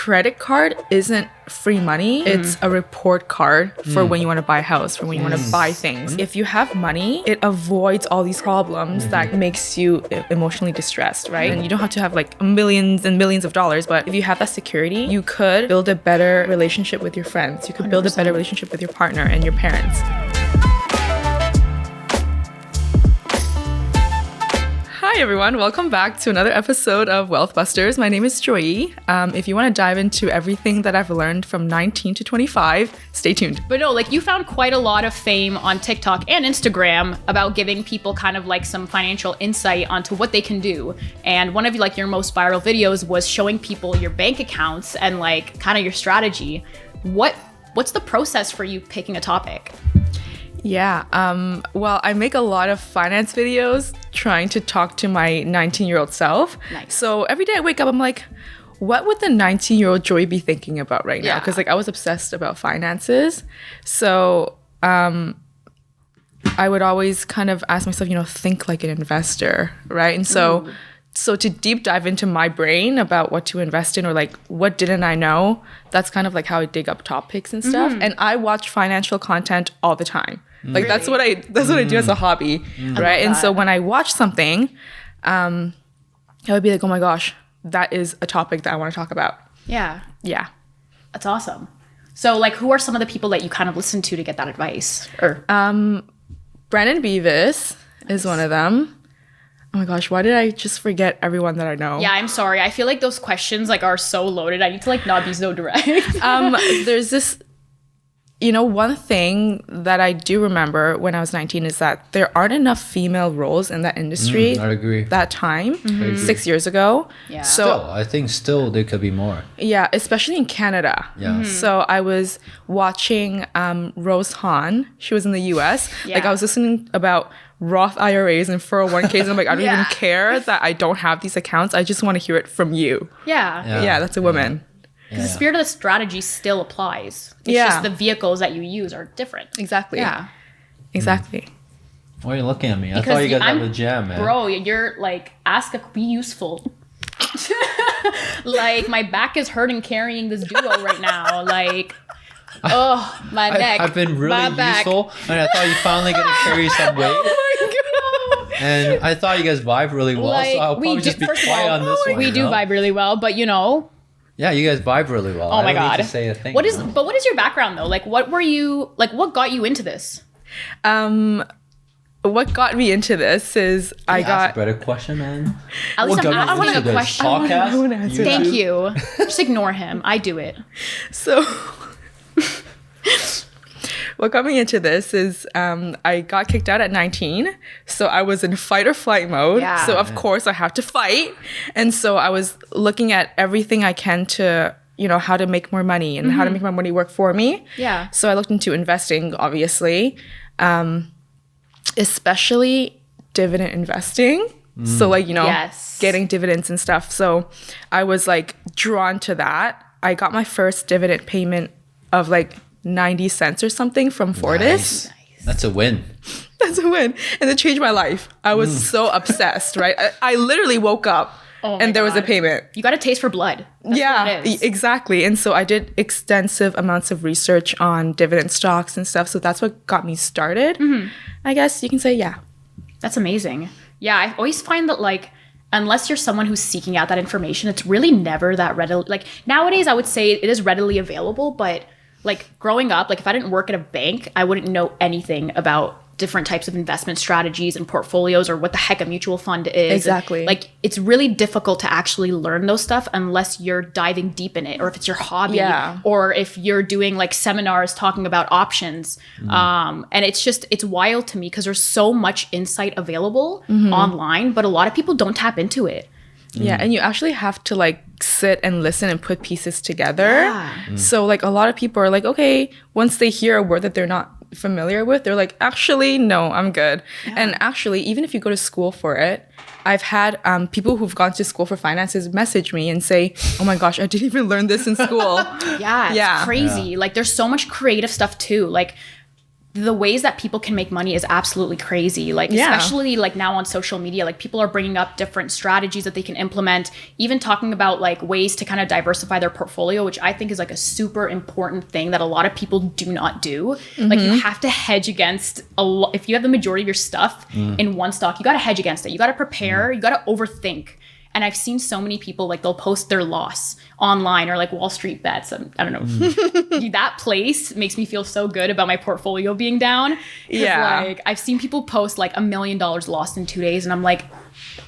credit card isn't free money. It's a report card for when you want to buy a house, for when you want to buy things. If you have money, it avoids all these problems that makes you emotionally distressed, right? And you don't have to have like millions and millions of dollars, but if you have that security, you could build a better relationship with your friends. You could build a better relationship with your partner and your parents. Hi everyone, welcome back to another episode of Wealth Busters. My name is Joyee. If you want to dive into everything that I've learned from 19 to 25, stay tuned. But no, like you found quite a lot of fame on TikTok and Instagram about giving people kind of like some financial insight onto what they can do. And one of like your most viral videos was showing people your bank accounts and like kind of your strategy. What's the process for you picking a topic? Yeah, well, I make a lot of finance videos trying to talk to my 19-year-old self. Nice. So every day I wake up, I'm like, what would the 19-year-old Joy be thinking about right now? Because like I was obsessed about finances. So I would always kind of ask myself, think like an investor, right? And so to deep dive into my brain about what to invest in or like what didn't I know, that's kind of like how I dig up topics and stuff. And I watch financial content all the time. Like that's what I do as a hobby, right? And so when I watch something, I would be like, oh my gosh, that is a topic that I want to talk about. Yeah. Yeah. That's awesome. So like who are some of the people that you kind of listen to get that advice? Or Brandon Beavis is one of them. Oh my gosh, why did I just forget everyone that I know? Yeah, I'm sorry. I feel like those questions like are so loaded. I need to like not be so direct. There's this, one thing that I do remember when I was 19 is that there aren't enough female roles in that industry. I agree. That time, 6 years ago. Yeah. So I think still there could be more. Yeah, especially in Canada. Yeah. So I was watching Rose Han. She was in the US. Yeah. Like I was listening about Roth IRAs and 401ks. And I'm like, I don't even care that I don't have these accounts. I just want to hear it from you. Yeah. Yeah, that's a woman. Because the spirit of the strategy still applies. It's just the vehicles that you use are different. Exactly. Yeah. Exactly. Why are you looking at me? Because I thought you guys have a jam, man. Bro, you're like, be useful. Like, my back is hurting carrying this duo right now. Like, my neck. I've been really useful, and I thought you finally going to carry some weight. Oh my God. And I thought you guys vibe really well, Like, so I'll probably just be quiet on this one. We do vibe really well, but Yeah, you guys vibe really well. Oh my I don't God. need to say a thing. What is your background though? Like, what got you into this? What got me into this is I got a better question, man. At least What got I you want into a this question. podcast? Thank you. Just ignore him. I do it. So what got me into this is I got kicked out at 19. So I was in fight or flight mode. Yeah. So of course I have to fight. And so I was looking at everything I can to, how to make more money and how to make my money work for me. Yeah. So I looked into investing, obviously, especially dividend investing. So like, Yes. getting dividends and stuff. So I was like drawn to that. I got my first dividend payment of like 90 cents or something from Fortis. Nice. That's a win. That's a win. And it changed my life. I was so obsessed, right? I literally woke up and there was a payment. You got a taste for blood. That's what it is. Exactly. And so I did extensive amounts of research on dividend stocks and stuff. So that's what got me started. I guess you can say, yeah. That's amazing. Yeah, I always find that like, unless you're someone who's seeking out that information, it's really never that readily. Like nowadays, I would say it is readily available, but like growing up, like if I didn't work at a bank, I wouldn't know anything about different types of investment strategies and portfolios or what the heck a mutual fund is. Exactly. And, like it's really difficult to actually learn those stuff unless you're diving deep in it or if it's your hobby or if you're doing like seminars talking about options. And it's wild to me because there's so much insight available online, but a lot of people don't tap into it. Yeah, and you actually have to like sit and listen and put pieces together. Yeah. So like a lot of people are like, okay, once they hear a word that they're not familiar with, they're like, actually, no, I'm good. Yeah. And actually, even if you go to school for it, I've had people who've gone to school for finances message me and say, oh my gosh, I didn't even learn this in school. It's crazy. Like there's so much creative stuff too. Like the ways that people can make money is absolutely crazy. Like, especially like now on social media, like people are bringing up different strategies that they can implement, even talking about like ways to kind of diversify their portfolio, which I think is like a super important thing that a lot of people do not do. Like you have to hedge against if you have the majority of your stuff in one stock, you got to hedge against it. You got to prepare, you got to overthink. And I've seen so many people, like they'll post their loss online or like Wall Street bets. I don't know. That place makes me feel so good about my portfolio being down. Yeah. Like I've seen people post like $1 million lost in 2 days. And I'm like,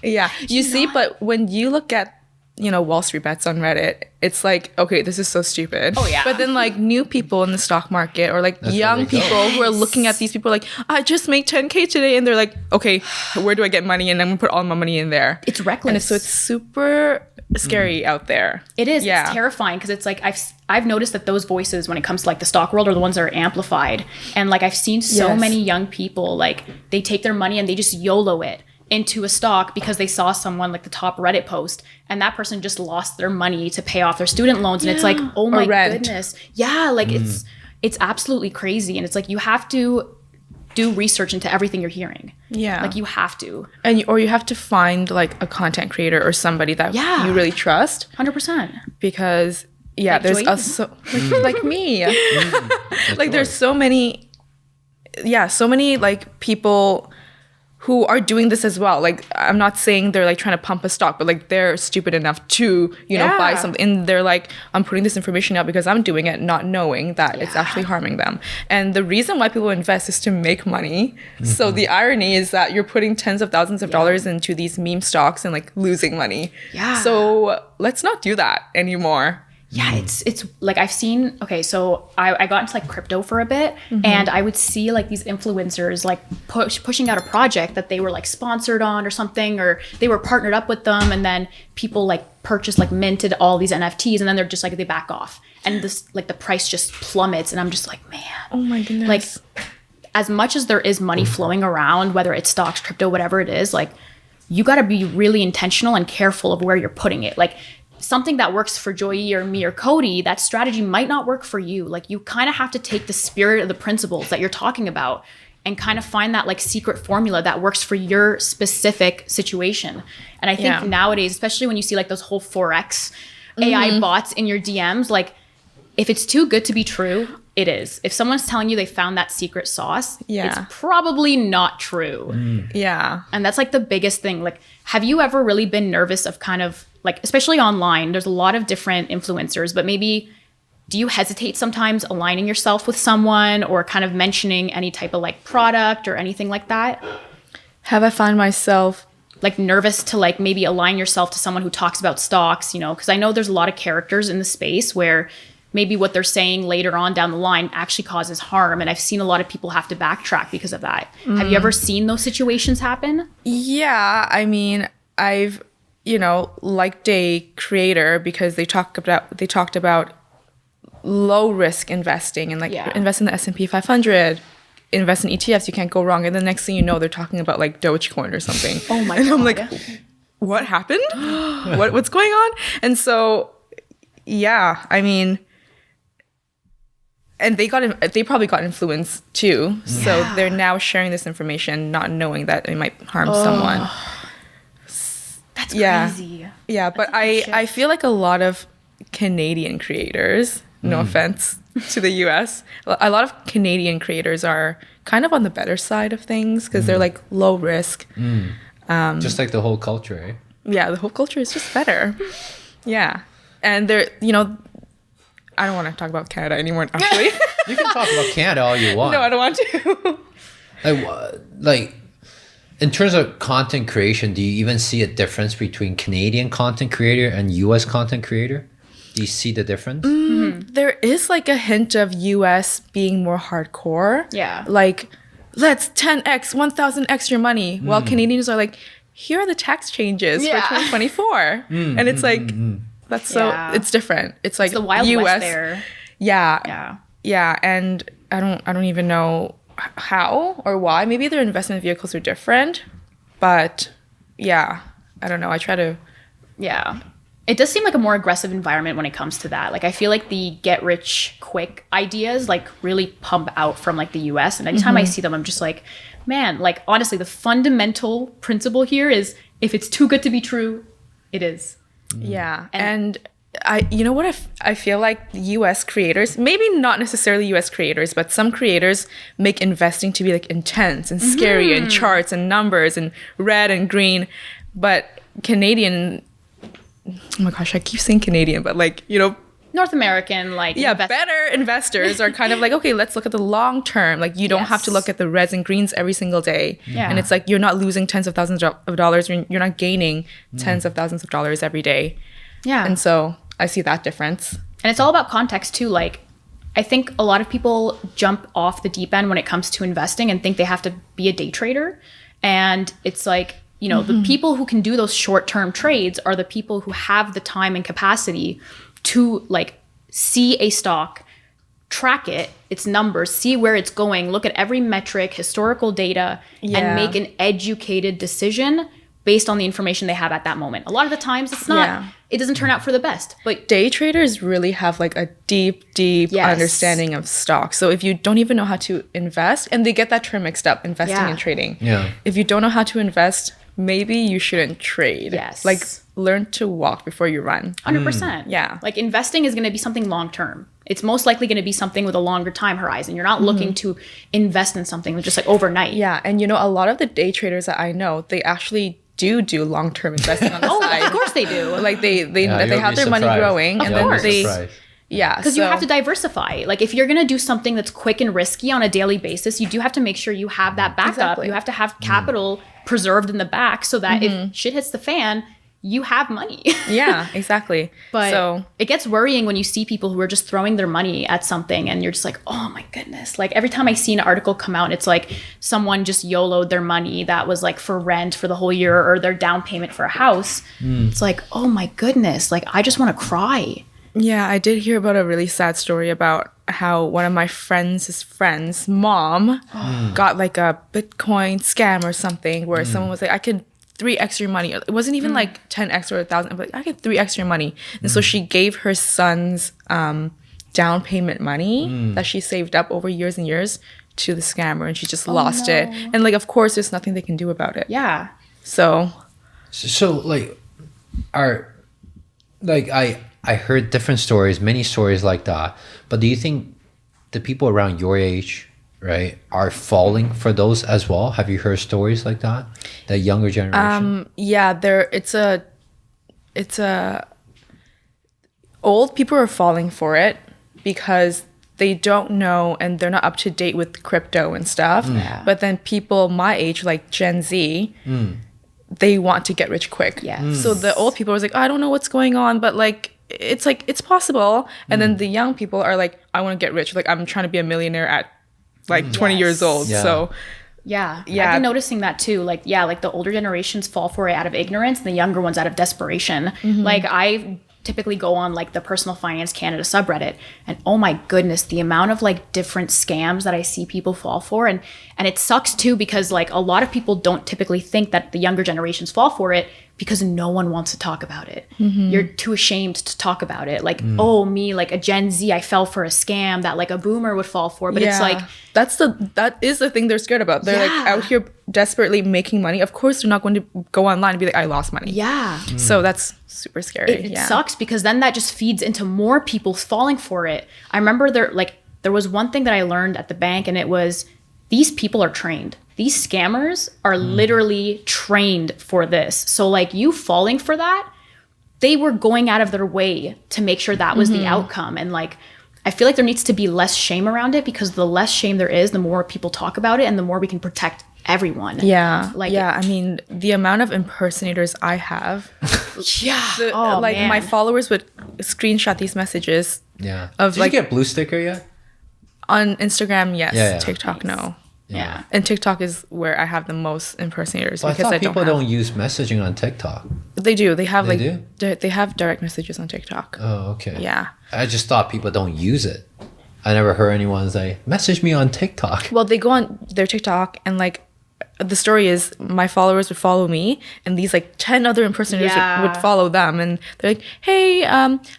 yeah, you see, but when you look at, Wall Street bets on Reddit, it's like, okay, this is so stupid. Oh, yeah. But then like new people in the stock market or like young people who are looking at these people like, I just made 10K today. And they're like, okay, where do I get money? And I'm gonna put all my money in there. It's reckless. And so it's super scary out there. It is. Yeah. It's terrifying because it's like I've noticed that those voices when it comes to like the stock world are the ones that are amplified. And like I've seen so many young people, like they take their money and they just YOLO it into a stock because they saw someone like the top Reddit post and that person just lost their money to pay off their student loans. And it's like, oh my goodness. Yeah. Like it's absolutely crazy. And it's like, you have to do research into everything you're hearing. Yeah. Like you have to. And or you have to find like a content creator or somebody that you really trust. 100%. Because like there's Joyee? like me. Like there's so many like people who are doing this as well. Like, I'm not saying they're like trying to pump a stock, but like they're stupid enough to, buy something. And they're like, I'm putting this information out because I'm doing it, not knowing that it's actually harming them. And the reason why people invest is to make money. So the irony is that you're putting tens of thousands of dollars into these meme stocks and like losing money. Yeah. So let's not do that anymore. Yeah, it's like I've seen, okay, so I got into like crypto for a bit and I would see like these influencers like pushing out a project that they were like sponsored on or something, or they were partnered up with them, and then people like purchased, like minted all these NFTs, and then they're just like, they back off. And this, like the price just plummets and I'm just like, man. Oh my goodness. Like as much as there is money flowing around, whether it's stocks, crypto, whatever it is, like you got to be really intentional and careful of where you're putting it. Like something that works for Joyee or me or Cody, that strategy might not work for you. Like you kind of have to take the spirit of the principles that you're talking about and kind of find that like secret formula that works for your specific situation. And I think nowadays, especially when you see like those whole Forex AI bots in your DMs, like if it's too good to be true, it is. If someone's telling you they found that secret sauce, it's probably not true. Yeah. And that's like the biggest thing. Like, have you ever really been nervous of kind of like, especially online, there's a lot of different influencers, but maybe do you hesitate sometimes aligning yourself with someone or kind of mentioning any type of like product or anything like that? Have I found myself like nervous to like maybe align yourself to someone who talks about stocks, because I know there's a lot of characters in the space where maybe what they're saying later on down the line actually causes harm. And I've seen a lot of people have to backtrack because of that. Have you ever seen those situations happen? Yeah. I mean, I've, liked a creator because they talked about low risk investing and like invest in the S&P 500, invest in ETFs, you can't go wrong. And the next thing you know, they're talking about like Dogecoin or something. Oh my God. And I'm like, what happened? What's going on? And so, yeah, I mean, and they probably got influenced too. So they're now sharing this information, not knowing that it might harm someone. That's crazy. Yeah, but I feel like a lot of Canadian creators, no offense to the US, a lot of Canadian creators are kind of on the better side of things because they're like low risk. Just like the whole culture, eh? Yeah, the whole culture is just better. Yeah. And they're, I don't want to talk about Canada anymore, actually. You can talk about Canada all you want. No, I don't want to. Like, in terms of content creation, do you even see a difference between Canadian content creator and US content creator? Do you see the difference? There is like a hint of US being more hardcore. Yeah. Like, let's 10x, 1000x your money. While Canadians are like, here are the tax changes for 2024. And it's like, that's so, it's different. It's like it's the Wild US. West there. Yeah. And I don't even know how or why. Maybe their investment vehicles are different, but yeah, I don't know. I try to it does seem like a more aggressive environment when it comes to that. Like I feel like the get rich quick ideas like really pump out from like the US, and anytime I see them I'm just like, man, like honestly the fundamental principle here is if it's too good to be true, it is. Yeah. And I, you know what, I feel like US creators, maybe not necessarily US creators, but some creators make investing to be like intense and scary and charts and numbers and red and green. But Canadian, oh my gosh, I keep saying Canadian, but like, you know, North American, like better investors are kind of like, okay, let's look at the long term. Like you don't have to look at the reds and greens every single day. Yeah. And it's like you're not losing tens of thousands of dollars. You're not gaining tens of thousands of dollars every day. Yeah. And so I see that difference. And it's all about context too. Like I think a lot of people jump off the deep end when it comes to investing and think they have to be a day trader. And it's like, you know, the people who can do those short-term trades are the people who have the time and capacity to like see a stock, track it, its numbers, see where it's going, look at every metric, historical data, and make an educated decision based on the information they have at that moment. A lot of the times it's not, it doesn't turn out for the best. But day traders really have like a deep understanding of stocks. So if you don't even know how to invest, and they get that term mixed up, investing and trading. Yeah. If you don't know how to invest, maybe you shouldn't trade. Yes. Like learn to walk before you run. 100%. Yeah. Like investing is going to be something long term. It's most likely going to be something with a longer time horizon. You're not looking to invest in something just like overnight. Yeah. And you know, a lot of the day traders that I know, they actually do long-term investing on the side. Of course they do. Like they have their money growing. Of and course. then they, because you have to diversify. Like if you're going to do something that's quick and risky on a daily basis, you do have to make sure you have that backup. Exactly. You have to have capital preserved in the back so that if shit hits the fan, you have money. Yeah, exactly. But so it gets worrying when you see people who are just throwing their money at something and you're just like, oh my goodness. Like every time I see an article come out, it's like someone just YOLO'd their money that was like for rent for the whole year or their down payment for a house. It's like, oh my goodness. Like I just want to cry. yeah, I did hear about a really sad story about how one of my friend's mom got like a Bitcoin scam or something where someone was like, I could 3x your money. It wasn't even like 10x or 1,000, but I could 3x your money. And so she gave her son's down payment money that she saved up over years and years to the scammer, and she just lost it. And like, of course, there's nothing they can do about it. Yeah. So like, I heard different stories, many stories like that. But do you think the people around your age, right, are falling for those as well? Have you heard stories like that? The younger generation? yeah, it's a old people are falling for it because they don't know and they're not up to date with crypto and stuff. But then people my age, like Gen Z, they want to get rich quick. Yes. So the old people are like, I don't know what's going on, but like it's possible. And then the young people are like, I want to get rich. Like I'm trying to be a millionaire at like 20 years old. Yeah. So yeah, I've been noticing that too. Like, like the older generations fall for it out of ignorance and the younger ones out of desperation. Like I typically go on like the Personal Finance Canada subreddit, and oh my goodness, the amount of like different scams that I see people fall for. And it sucks too, because like a lot of people don't typically think that the younger generations fall for it because no one wants to talk about it. You're too ashamed to talk about it. Like, oh, me, like a Gen Z, I fell for a scam that like a boomer would fall for. But it's like, that is the thing they're scared about. They're like out here desperately making money. Of course, they're not going to go online and be like, I lost money. So that's super scary. It sucks because then that just feeds into more people falling for it. I remember there was one thing that I learned at the bank, and it was these people are trained. These scammers are literally trained for this. So like you falling for that, they were going out of their way to make sure that was the outcome. And like, I feel like there needs to be less shame around it, because the less shame there is, the more people talk about it and the more we can protect everyone. I mean, the amount of impersonators I have. My followers would screenshot these messages. Yeah. Of Did you get blue sticker yet? On Instagram, yes. Yeah. TikTok, no. Yeah. And TikTok is where I have the most impersonators, Well, because I thought people don't use messaging on TikTok. They do. They have They have direct messages on TikTok. Oh, okay. Yeah. I just thought people don't use it. I never heard anyone say, message me on TikTok. Well, they go on their TikTok and like the story is my followers would follow me, and these like 10 other impersonators would follow them, and they're like, hey,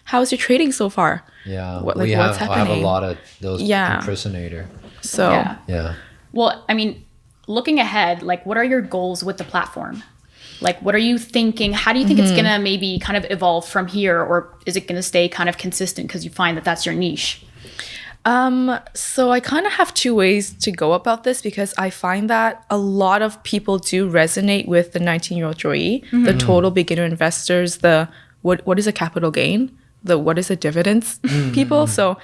how's your trading so far? Yeah, What's I have happening? a lot of those impersonator. So Yeah. Well, I mean, looking ahead, like, what are your goals with the platform? Like, what are you thinking? How do you think it's going to maybe kind of evolve from here? Or is it going to stay kind of consistent because you find that that's your niche? So I kind of have two ways to go about this, because I find that a lot of people do resonate with the 19-year-old Joyee, the total beginner investors, the what is a capital gain, the what is a dividends people. So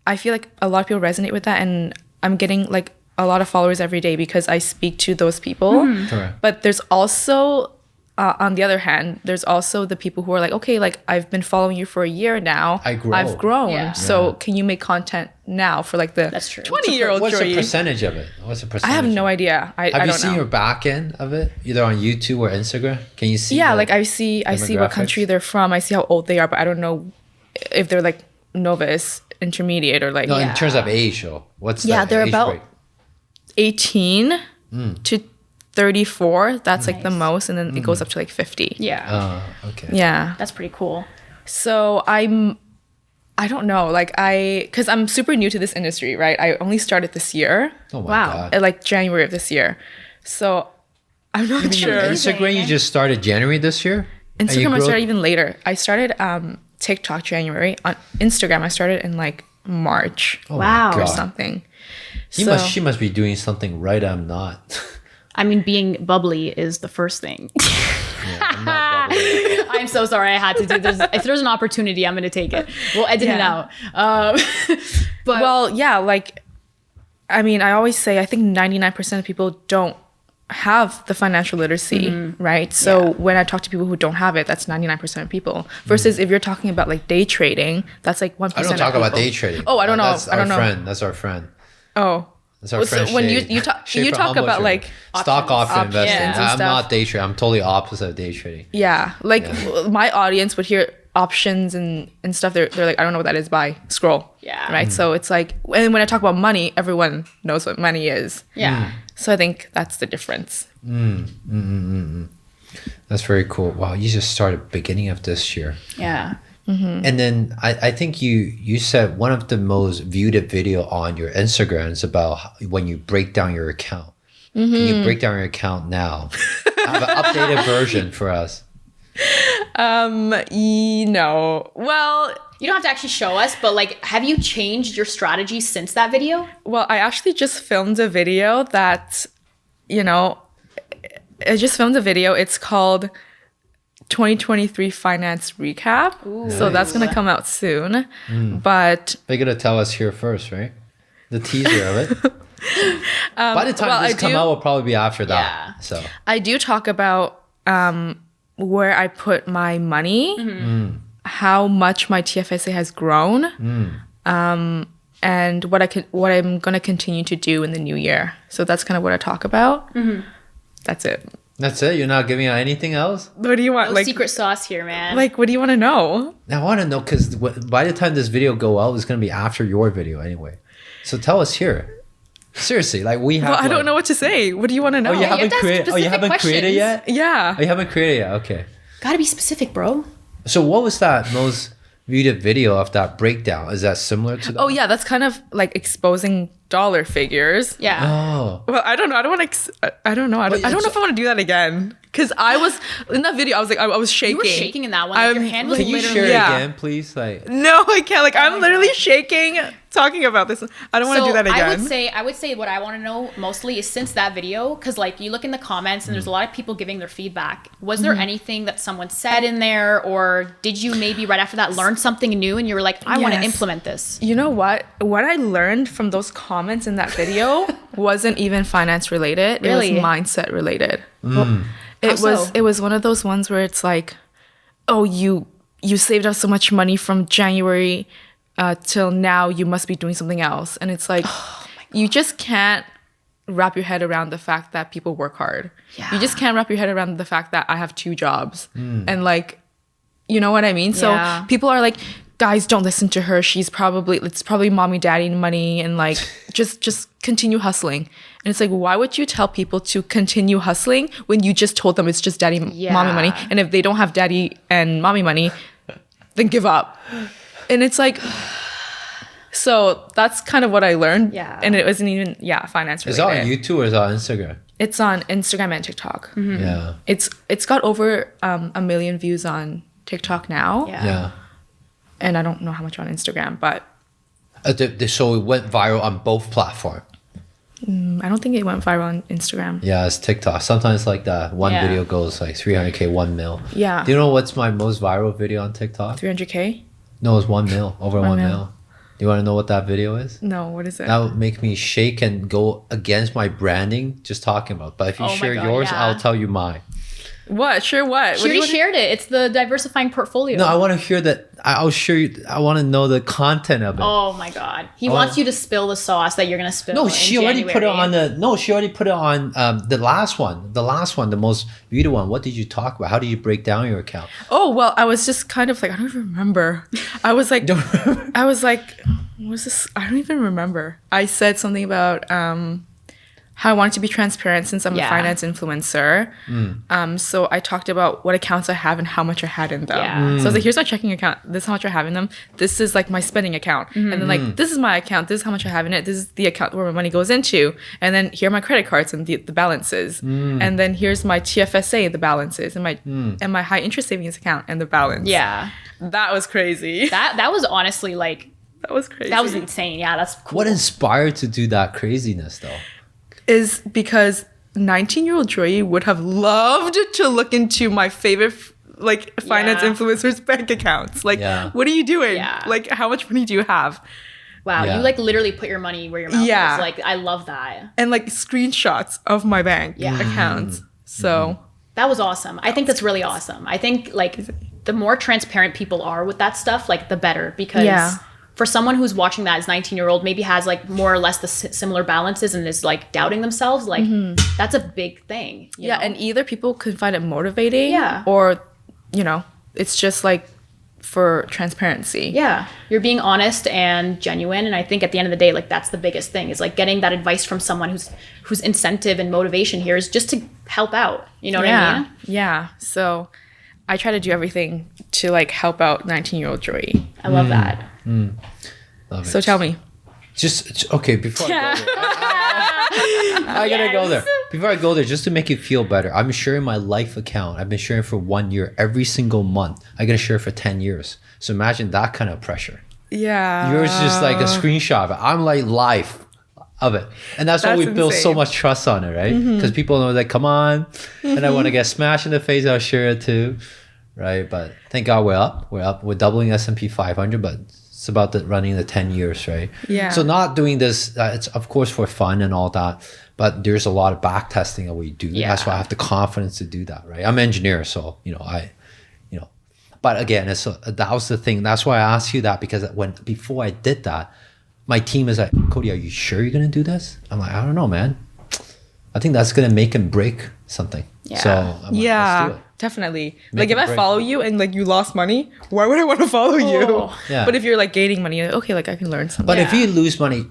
I feel like a lot of people resonate with that, and I'm getting like a lot of followers every day because I speak to those people. Correct. But there's also on the other hand, there's also the people who are like, okay, like I've been following you for a year now. I've grown. Yeah. So can you make content now for like the 20-year-old What's Joyee? the percentage of it? What's the percentage? I have no idea. I Have don't you seen know. your back end of it, either on YouTube or Instagram? Can you see? Yeah, the like I see what demographics? country they're from. I see how old they are, but I don't know if they're like novice, intermediate, or like No, in terms of age, though. What's the they're age about break? 18 to 34. That's like the most, and then it goes up to like 50. Yeah. Okay. Yeah. That's pretty cool. So I don't know, like because I'm super new to this industry, right? I only started this year, Oh my God. like January of this year. So I'm not sure. Instagram, you just started January this year? And you Instagram, I grew- started even later. I started TikTok January. On Instagram, I started in like March Oh Wow. my or God. something. She must be doing something right. I'm not. I mean, being bubbly is the first thing. I'm not bubbly. I'm so sorry I had to do this. If there's an opportunity, I'm going to take it. We'll edit it out. But Well, yeah, like, I mean, I always say I think 99% of people don't have the financial literacy, right? So when I talk to people who don't have it, that's 99% of people. Versus if you're talking about like day trading, that's like 1% I don't of talk about people. day trading. Oh, I don't know. That's I don't know. friend. That's our friend. Oh. That's our friend. So when Shay. you talk Shay from about Humble Trading. like stock option investing. and I'm stuff. not day trading. I'm totally opposite of day trading. Yeah, like my audience would hear options and stuff. They're like, I don't know what that is. Buy, scroll. Yeah. Right. So it's like, and when I talk about money, everyone knows what money is. yeah. So I think that's the difference. That's very cool. Wow, you just started beginning of this year. Yeah. And then I think you said one of the most viewed video on your Instagram is about when you break down your account. Can you break down your account now? Have an updated version for us. No. Well, You don't have to actually show us, but like, have you changed your strategy since that video? Well, I actually just filmed a video that, I just filmed a video. It's called 2023 Finance Recap. So that's going to come out soon. But They're going to tell us here first, right? The teaser of it. By the time this come out, will probably be after that. Yeah. So I do talk about where I put my money, how much my TFSA has grown, and what I'm going to continue to do in the new year. So that's kind of what I talk about. That's it. that's it. You're not giving out anything else. What do you want? No secret sauce here, man. Like, what do you want to know? I want to know because by the time this video go out, it's going to be after your video anyway. So tell us here. Seriously, like we have. Well, I don't know what to say. What do you want to know? Oh, you haven't have to ask created. Oh, you specific haven't created questions. yet. Yeah. Oh, you haven't created yet. Okay. Gotta be specific, bro. So what was that most viewed video of that breakdown? Is that similar to that? Oh, yeah. That's kind of like exposing dollar figures. Yeah. Oh. Well, I don't know. I don't want to. I don't know. I don't know if I want to do that again. Because I was in that video. I was like, I was shaking. You were shaking in that one. Like, your hand was Can you literally. share it Yeah. again, please? Like. No, I can't. Like, I'm literally shaking talking about this. I don't want to do that again. I would say what I want to know mostly is since that video, because like you look in the comments and there's a lot of people giving their feedback. Was there anything that someone said in there, or did you maybe right after that learn something new and you were like, I want to Yes. implement this? You know what? What I learned from those comments in that video wasn't even finance related. Really? It was mindset related. How so? It was one of those ones where it's like, oh, you saved up so much money from January till now, you must be doing something else. And it's like, you just can't wrap your head around the fact that people work hard. Yeah. You just can't wrap your head around the fact that I have 2 jobs. And like, you know what I mean? So Yeah. people are like, guys, don't listen to her. It's probably mommy, daddy money, and like just continue hustling. And it's like, why would you tell people to continue hustling when you just told them it's just daddy, mommy money? And if they don't have daddy and mommy money, then give up. And it's like, so that's kind of what I learned. Yeah. And it wasn't even, finance related. Is that on YouTube or is that on Instagram? It's on Instagram and TikTok. Mm-hmm. Yeah. It's got over 1 million views on TikTok now. Yeah. And I don't know how much on Instagram, but So it went viral on both platforms. I don't think it went viral on Instagram. Yeah, it's TikTok. Sometimes like that. One video goes like 300K, 1 mil. Yeah. Do you know what's my most viral video on TikTok? 300K? No, it's 1 mil. Over 1 mil. mil. Do you want to know what that video is? No, what is it? That would make me shake and go against my branding just talking about. But if you share yours, I'll tell you mine. What? Sure, what? She already shared it. It's the diversifying portfolio. No, I want to hear that. I'll show you. I want to know the content of it. Oh my god, he wants you to spill the sauce that you're gonna spill. No, she already put it on the. No, she already put it on the last one. The last one, the most viewed one. What did you talk about? How did you break down your account? Oh well, I was just kind of like, I don't even remember. I was like, I was like, what was this? I don't even remember. I said something about how I wanted to be transparent since I'm a finance influencer. So I talked about what accounts I have and how much I had in them. So I was like, here's my checking account. This is how much I have in them. This is like my spending account. And then like, this is my account. This is how much I have in it. This is the account where my money goes into. And then here are my credit cards and the balances. And then here's my TFSA, the balances, and my high interest savings account and the balance. Yeah. That was crazy. That was honestly like, That was crazy. that was insane. Yeah, that's cool. What inspired to do that craziness though? Is because 19-year-old Joyee would have loved to look into my favorite finance influencers' bank accounts. Like, what are you doing? Yeah. Like, how much money do you have? Wow, you like literally put your money where your mouth is. Like, I love that. And like screenshots of my bank accounts. So that was awesome. I think that's really awesome. I think like the more transparent people are with that stuff, like the better, because for someone who's watching that as 19-year-old, maybe has like more or less the similar balances and is like doubting themselves, like that's a big thing. You know? and either people can find it motivating or, it's just like for transparency. Yeah, you're being honest and genuine, and I think at the end of the day, like that's the biggest thing, is like getting that advice from someone whose incentive and motivation here is just to help out. You know what I mean? Yeah. So I try to do everything to like help out 19-year-old Joyee. I love that. Love So it. tell me. Just okay, before I go there, I gotta go there. Before I go there, just to make you feel better, I'm sharing my life account. I've been sharing for 1 year every single month. I gotta share for 10 years. So imagine that kind of pressure. Yeah. Yours is just like a screenshot of it. I'm like life of it. And that's why we build so much trust on it, right? Because people know that, come on, and I want to get smashed in the face, I'll share it too, right? But thank God we're up. We're doubling S&P 500, but it's about running the 10 years, right? Yeah. So not doing this, it's of course for fun and all that, but there's a lot of back testing that we do. Yeah. That's why I have the confidence to do that, right? I'm an engineer, so, but again, that was the thing. That's why I asked you that, because before I did that, my team is like, Cody, are you sure you're going to do this? I'm like, I don't know, man. I think that's going to make and break something. Yeah. So I'm like, let's do it. Definitely. Make Like if it I break. follow you and like you lost money, why would I want to follow you? Oh. Yeah. But if you're like gaining money, like, okay, like I can learn something. But if you lose money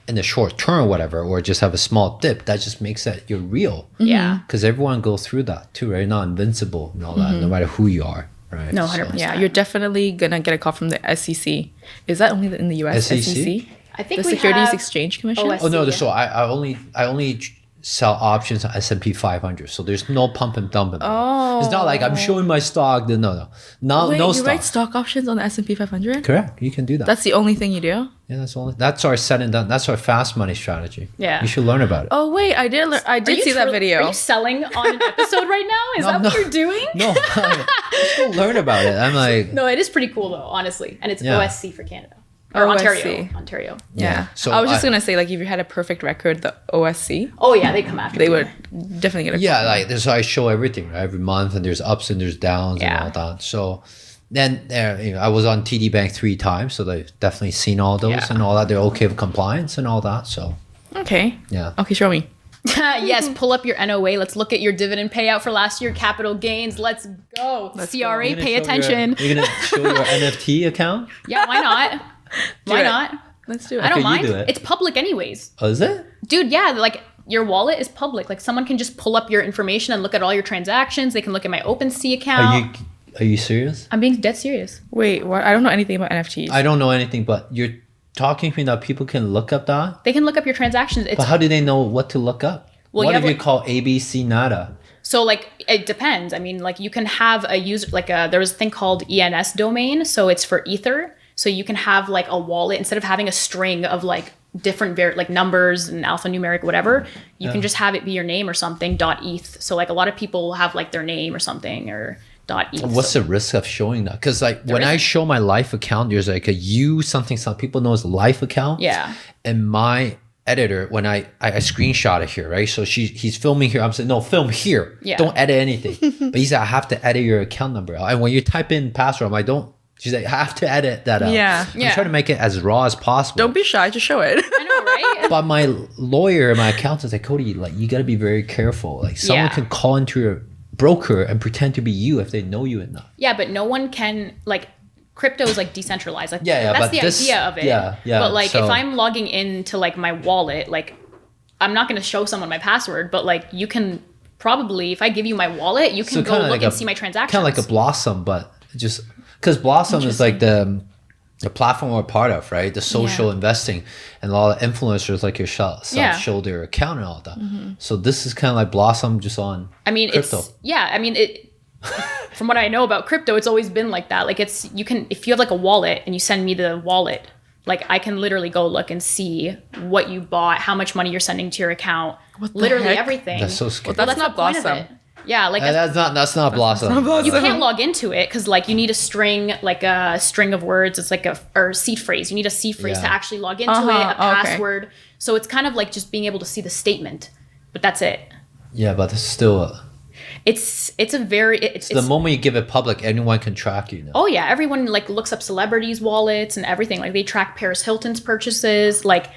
in the short term or whatever, or just have a small dip, that just makes that you're real. Yeah. Because everyone goes through that too, right? You're not invincible and all that, no matter who you are, right? No, So- 100%. yeah, you're definitely gonna get a call from the SEC. Is that only in the US? SEC? I think the we Securities have Exchange Commission. OSC. Oh no, Yeah. so I only sell options on S&P 500. So there's no pump and dump. Oh. It's not like I'm showing my stock. No, Wait, no you stock. write stock options on the S&P 500? Correct. You can do that. That's the only thing you do? Yeah, that's our set and done. That's our fast money strategy. Yeah. You should learn about it. Oh wait, I did see that video. Are you selling on an episode right now? Is that what you're doing? No, you should learn about it. I'm like, No, it is pretty cool though, honestly. And it's Yeah. OSC for Canada. Or OSC. Ontario. Yeah. So I was just gonna say, like, if you had a perfect record, the OSC, Oh yeah, they come after they you. would definitely get a yeah, like so I show everything, right? Every month, and there's ups and there's downs Yeah. and all that. So then I was on TD Bank 3 times, so they've definitely seen all those Yeah. and all that. They're okay with compliance and all that. So Okay. yeah. Okay, show me. Yes, pull up your NOA. Let's look at your dividend payout for last year, capital gains. Let's go. CRA, pay attention. You're going to show your NFT account? Yeah, why not? Why not? Let's do it. I don't Okay, you mind. do it. It's public anyways. Oh, is it? Dude, yeah, like your wallet is public. Like someone can just pull up your information and look at all your transactions. They can look at my OpenSea account. Are you serious? I'm being dead serious. Wait, what? I don't know anything about NFTs. I don't know anything, but you're talking to me that people can look up that? They can look up your transactions. But how do they know what to look up? Well, what you if have, you call ABC nada? So like it depends. I mean, like you can have a user there was a thing called ENS domain, so it's for Ether. So you can have like a wallet instead of having a string of like different like numbers and alphanumeric whatever. You can just have it be your name or something .eth. So like a lot of people will have like their name or something or .eth. What's the risk of showing that? Because like when I show my life account, there's like a U something people know as life account. Yeah. And my editor, when I screenshot it here, right? So he's filming here. I'm saying, no, film here. Yeah. Don't edit anything. But he said, I have to edit your account number out. And when you type in password, I'm like, don't. She's like, I have to edit that out. Yeah. I'm trying to make it as raw as possible. Don't be shy. Just show it. I know, right? But my lawyer, my accountant's like, Cody, like you got to be very careful. Like someone can call into your broker and pretend to be you if they know you enough. Yeah, but no one can like. Crypto is like decentralized. Like that's but the idea of it. Yeah. But like so, if I'm logging into like my wallet, like I'm not going to show someone my password, but like you can probably, if I give you my wallet, you can go look and see my transactions. Kind of like a Blossom, but just because Blossom is like the platform we're part of, right? The social investing, and a lot of influencers like yourself show their account and all that. So this is kind of like Blossom just on crypto. From what I know about crypto, it's always been like that. Like you can, if you have like a wallet and you send me the wallet, like I can literally go look and see what you bought, how much money you're sending to your account, literally heck? everything. That's so scary. Well, that's not the point of Blossom. it. Yeah, like that's not Blossom. you can't log into it because like you need a string of words. It's like or seed phrase. You need a seed phrase to actually log into it, a password. So it's kind of like just being able to see the statement, but that's it. Yeah, but it's still it's the moment you give it public, anyone can track you now. Oh yeah, everyone like looks up celebrities' wallets and everything. Like they track Paris Hilton's purchases. Like,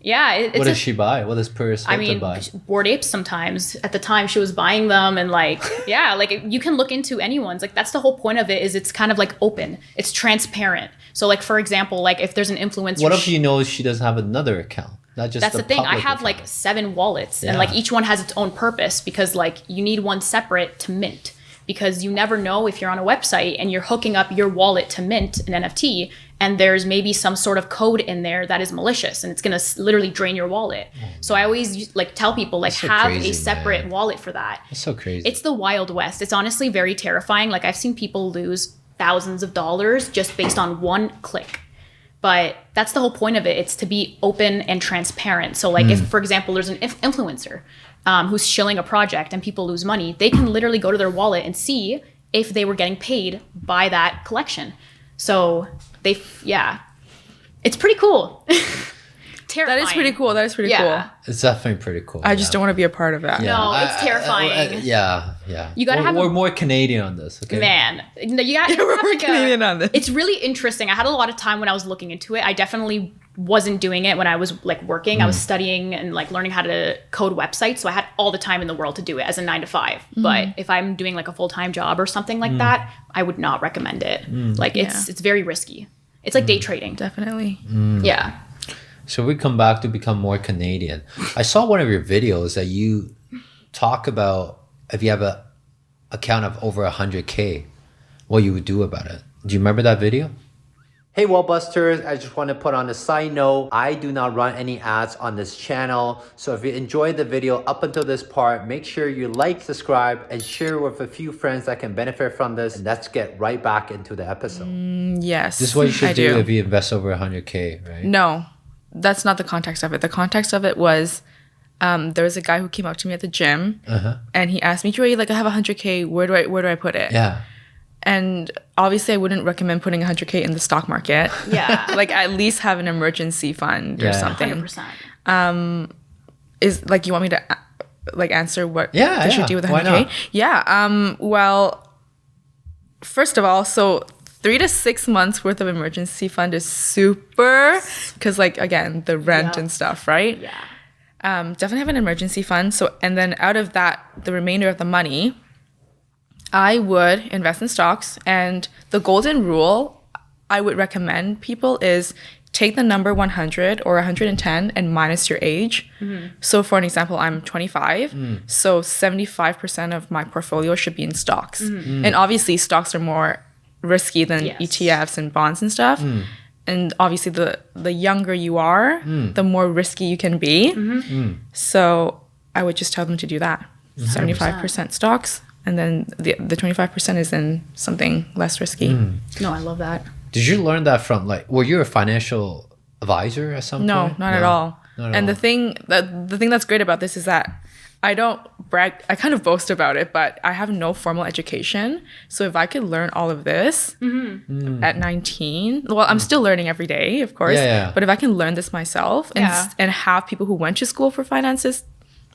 yeah, what does she buy? What does Paris Hilton buy? Bored Apes sometimes. At the time, she was buying them, and like, yeah, like you can look into anyone's. Like that's the whole point of it. Is it's kind of like open. It's transparent. So like for example, like if there's an influencer. What if you know she doesn't have another account? Not just that's the thing. I have like 7 wallets, and like each one has its own purpose because like you need one separate to mint. Because you never know if you're on a website and you're hooking up your wallet to mint an NFT and there's maybe some sort of code in there that is malicious and it's going to literally drain your wallet. So I always like tell people like have a separate wallet for that. That's so crazy. It's the Wild West. It's honestly very terrifying. Like I've seen people lose thousands of dollars just based on one click. But that's the whole point of it. It's to be open and transparent. So like if, for example, there's an influencer who's shilling a project and people lose money, they can literally go to their wallet and see if they were getting paid by that collection. So it's pretty cool. Terrifying. That is pretty cool. That is pretty cool. It's definitely pretty cool. I just don't want to be a part of that. Yeah. No, it's terrifying. Yeah. You gotta we're more Canadian on this, okay? Man, you got We're more Canadian on this. It's really interesting. I had a lot of time when I was looking into it. I definitely wasn't doing it when I was like working. I was studying and like learning how to code websites. So I had all the time in the world to do it as a 9-to-5. But if I'm doing like a full-time job or something like that, I would not recommend it. Like it's very risky. It's like day trading. Definitely. Yeah. So we come back to become more Canadian. I saw one of your videos that you talk about if you have a account of over 100K, what you would do about it. Do you remember that video? Hey Wallbusters, I just want to put on a side note, I do not run any ads on this channel. So if you enjoyed the video up until this part, make sure you like, subscribe, and share with a few friends that can benefit from this. And let's get right back into the episode. Yes. This is what you should do if you invest over 100K, right? No, that's not the context of it. The context of it was there was a guy who came up to me at the gym and he asked me, Joyee, like I have 100K, where do I put it? Yeah. And obviously I wouldn't recommend putting 100K in the stock market. Yeah. Like at least have an emergency fund or something. 100%. Is like, you want me to like answer what they should do with 100K? Why not? Yeah. Well, first of all, so 3 to 6 months worth of emergency fund is super, because like again, the rent and stuff, right? Yeah. Definitely have an emergency fund. So, and then out of that, the remainder of the money, I would invest in stocks. And the golden rule I would recommend people is take the number 100 or 110 and minus your age. So for an example, I'm 25. So 75% of my portfolio should be in stocks. And obviously stocks are more risky than ETFs and bonds and stuff. And obviously the younger you are, the more risky you can be. So I would just tell them to do that. 75% stocks, and then the 25% is in something less risky. No, I love that. Did you learn that from were you a financial advisor at some point? No, not at all. And the thing that's great about this is that I don't brag. I kind of boast about it, but I have no formal education. So if I could learn all of this at 19, well, I'm still learning every day, of course. But if I can learn this myself and have people who went to school for finances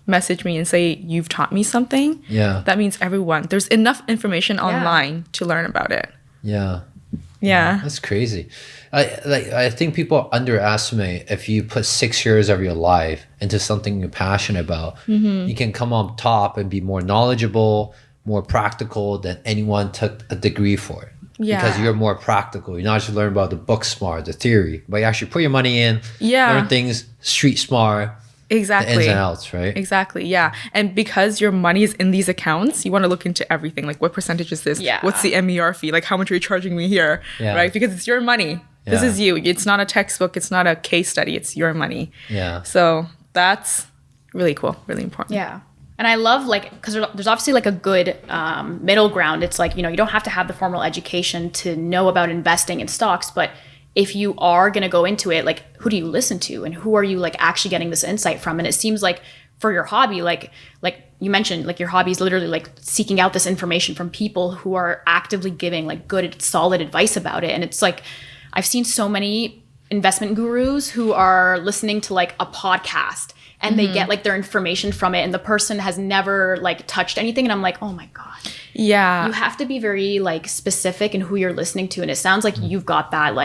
message me and say, you've taught me something, that means there's enough information online to learn about it. Yeah. That's crazy. I think people underestimate if you put 6 years of your life into something you're passionate about, you can come on top and be more knowledgeable, more practical than anyone took a degree for it. Because you're more practical. You're not just learning about the book smart, the theory, but you actually put your money in, learn things street smart. Exactly. The ins and outs, right? Exactly, yeah. And because your money is in these accounts, you want to look into everything. Like, what percentage is this? What's the MER fee? Like, how much are you charging me here? Right? Because it's your money. This is you. It's not a textbook. It's not a case study. It's your money. So that's really cool. Really important. Yeah. And I love, because there's obviously a good middle ground. It's you don't have to have the formal education to know about investing in stocks, but if you are going to go into it, who do you listen to and who are you actually getting this insight from? And it seems like for your hobby, like you mentioned, your hobby is literally seeking out this information from people who are actively giving good, solid advice about it. And it's I've seen so many investment gurus who are listening to a podcast and they get their information from it. And the person has never touched anything. And I'm oh my God. Yeah. You have to be very specific in who you're listening to. And it sounds like you've got that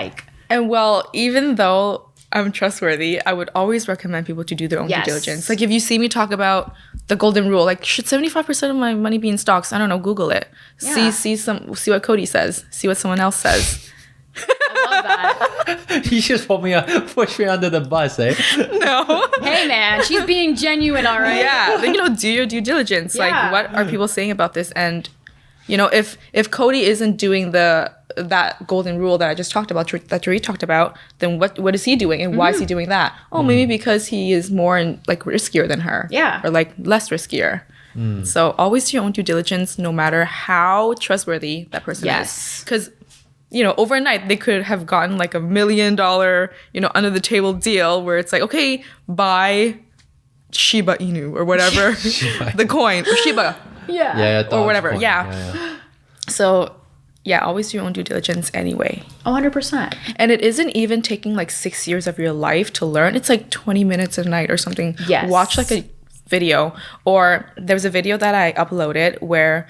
And well, even though I'm trustworthy, I would always recommend people to do their own due diligence. If you see me talk about the golden rule, should 75% of my money be in stocks? I don't know, Google it. Yeah. See what Cody says. See what someone else says. I love that. You just push me under the bus, eh? No. Hey man, she's being genuine, all right? Yeah. Do your due diligence. What are people saying about this? And if Cody isn't doing that golden rule that I just talked about, that Joyee talked about, then what is he doing and why is he doing that? Oh, maybe because he is more riskier than her. Yeah. Or less riskier. So always do your own due diligence, no matter how trustworthy that person is. Because overnight they could have gotten $1 million, under the table deal where it's okay, buy Shiba Inu or whatever, the coin or Shiba. Or whatever. Coin. Yeah. So always do your own due diligence anyway. 100%. And it isn't even taking 6 years of your life to learn. It's 20 minutes a night or something. Yes. Watch a video. Or there was a video that I uploaded where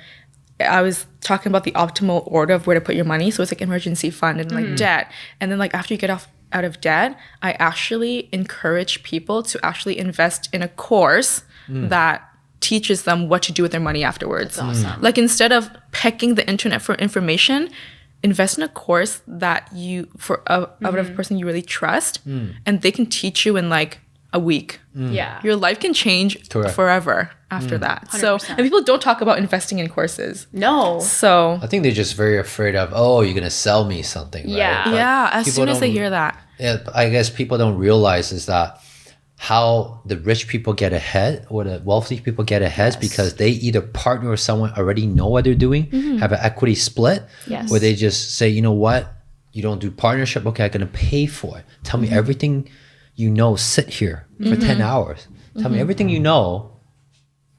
I was talking about the optimal order of where to put your money. So it's emergency fund and debt. And then after you get out of debt, I actually encourage people to actually invest in a course that teaches them what to do with their money afterwards. That's awesome. Instead of pecking the internet for information, invest in a course that of a person you really trust, and they can teach you in a week. Yeah. Your life can change forever after that. 100%. So, and people don't talk about investing in courses. No. So I think they're just very afraid of, you're going to sell me something. Right? Yeah. As soon as they hear that. Yeah, I guess people don't realize is that how the rich people get ahead or the wealthy people get ahead is because they either partner with someone already know what they're doing, have an equity split, where they just say, you know what, you don't do partnership, okay, I'm going to pay for it. Tell me everything you know, sit here for 10 hours. Tell me everything you know,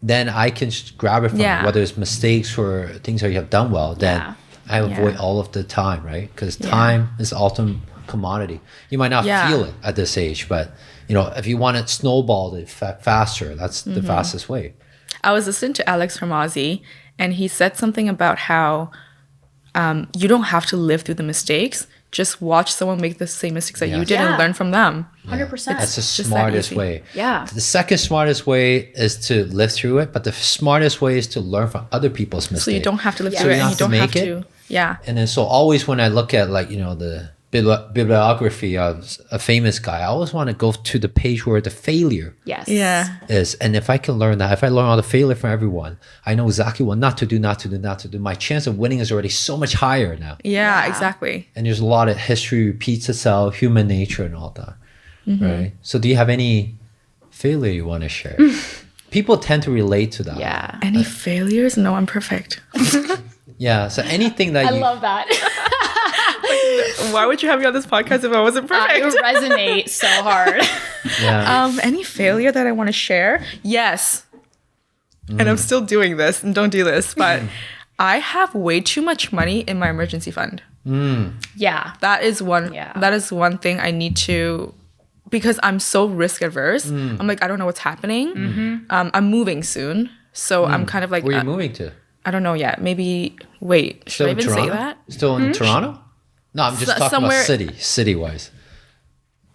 then I can just grab it from you, whether it's mistakes or things that you have done well, then I avoid all of the time, right? Because time is the ultimate commodity. You might not feel it at this age, but if you want it snowballed faster, that's the fastest way. I was listening to Alex Hormozzi, and he said something about how you don't have to live through the mistakes. just watch someone make the same mistakes that you Yes. did and learn from them. 100%. That's the just that smartest easy. way. Yeah. The second smartest way is to live through it, but the smartest way is to learn from other people's mistakes. So you don't have to live Yeah. through So it, you and have you to don't have make to. Yeah. And then so always when I look at like, you know, the bibliography of a famous guy, I always want to go to the page where the failure Yes. Yeah. is. And if I can learn that, if I learn all the failure from everyone, I know exactly what not to do. My chance of winning is already so much higher now. Yeah, Yeah. exactly. And there's a lot of history repeats itself, human nature and all that. Right? So do you have any failure you want to share? People tend to relate to that. Yeah. Any failures? No, I'm perfect. Yeah. So anything that I you love that. Why would you have me on this podcast if I wasn't I perfect? resonate so hard. yeah. Any failure that I want to share? Yes. And I'm still doing this, and don't do this, but I have way too much money in my emergency fund. Yeah. That is one. Yeah. That is one thing I need to, because I'm so risk averse. I'm like, I don't know what's happening. I'm moving soon, so I'm kind of like, Where are you moving to? I don't know yet. Maybe wait. Should I even say that? Still in Toronto? No, I'm just talking somewhere- about city-wise.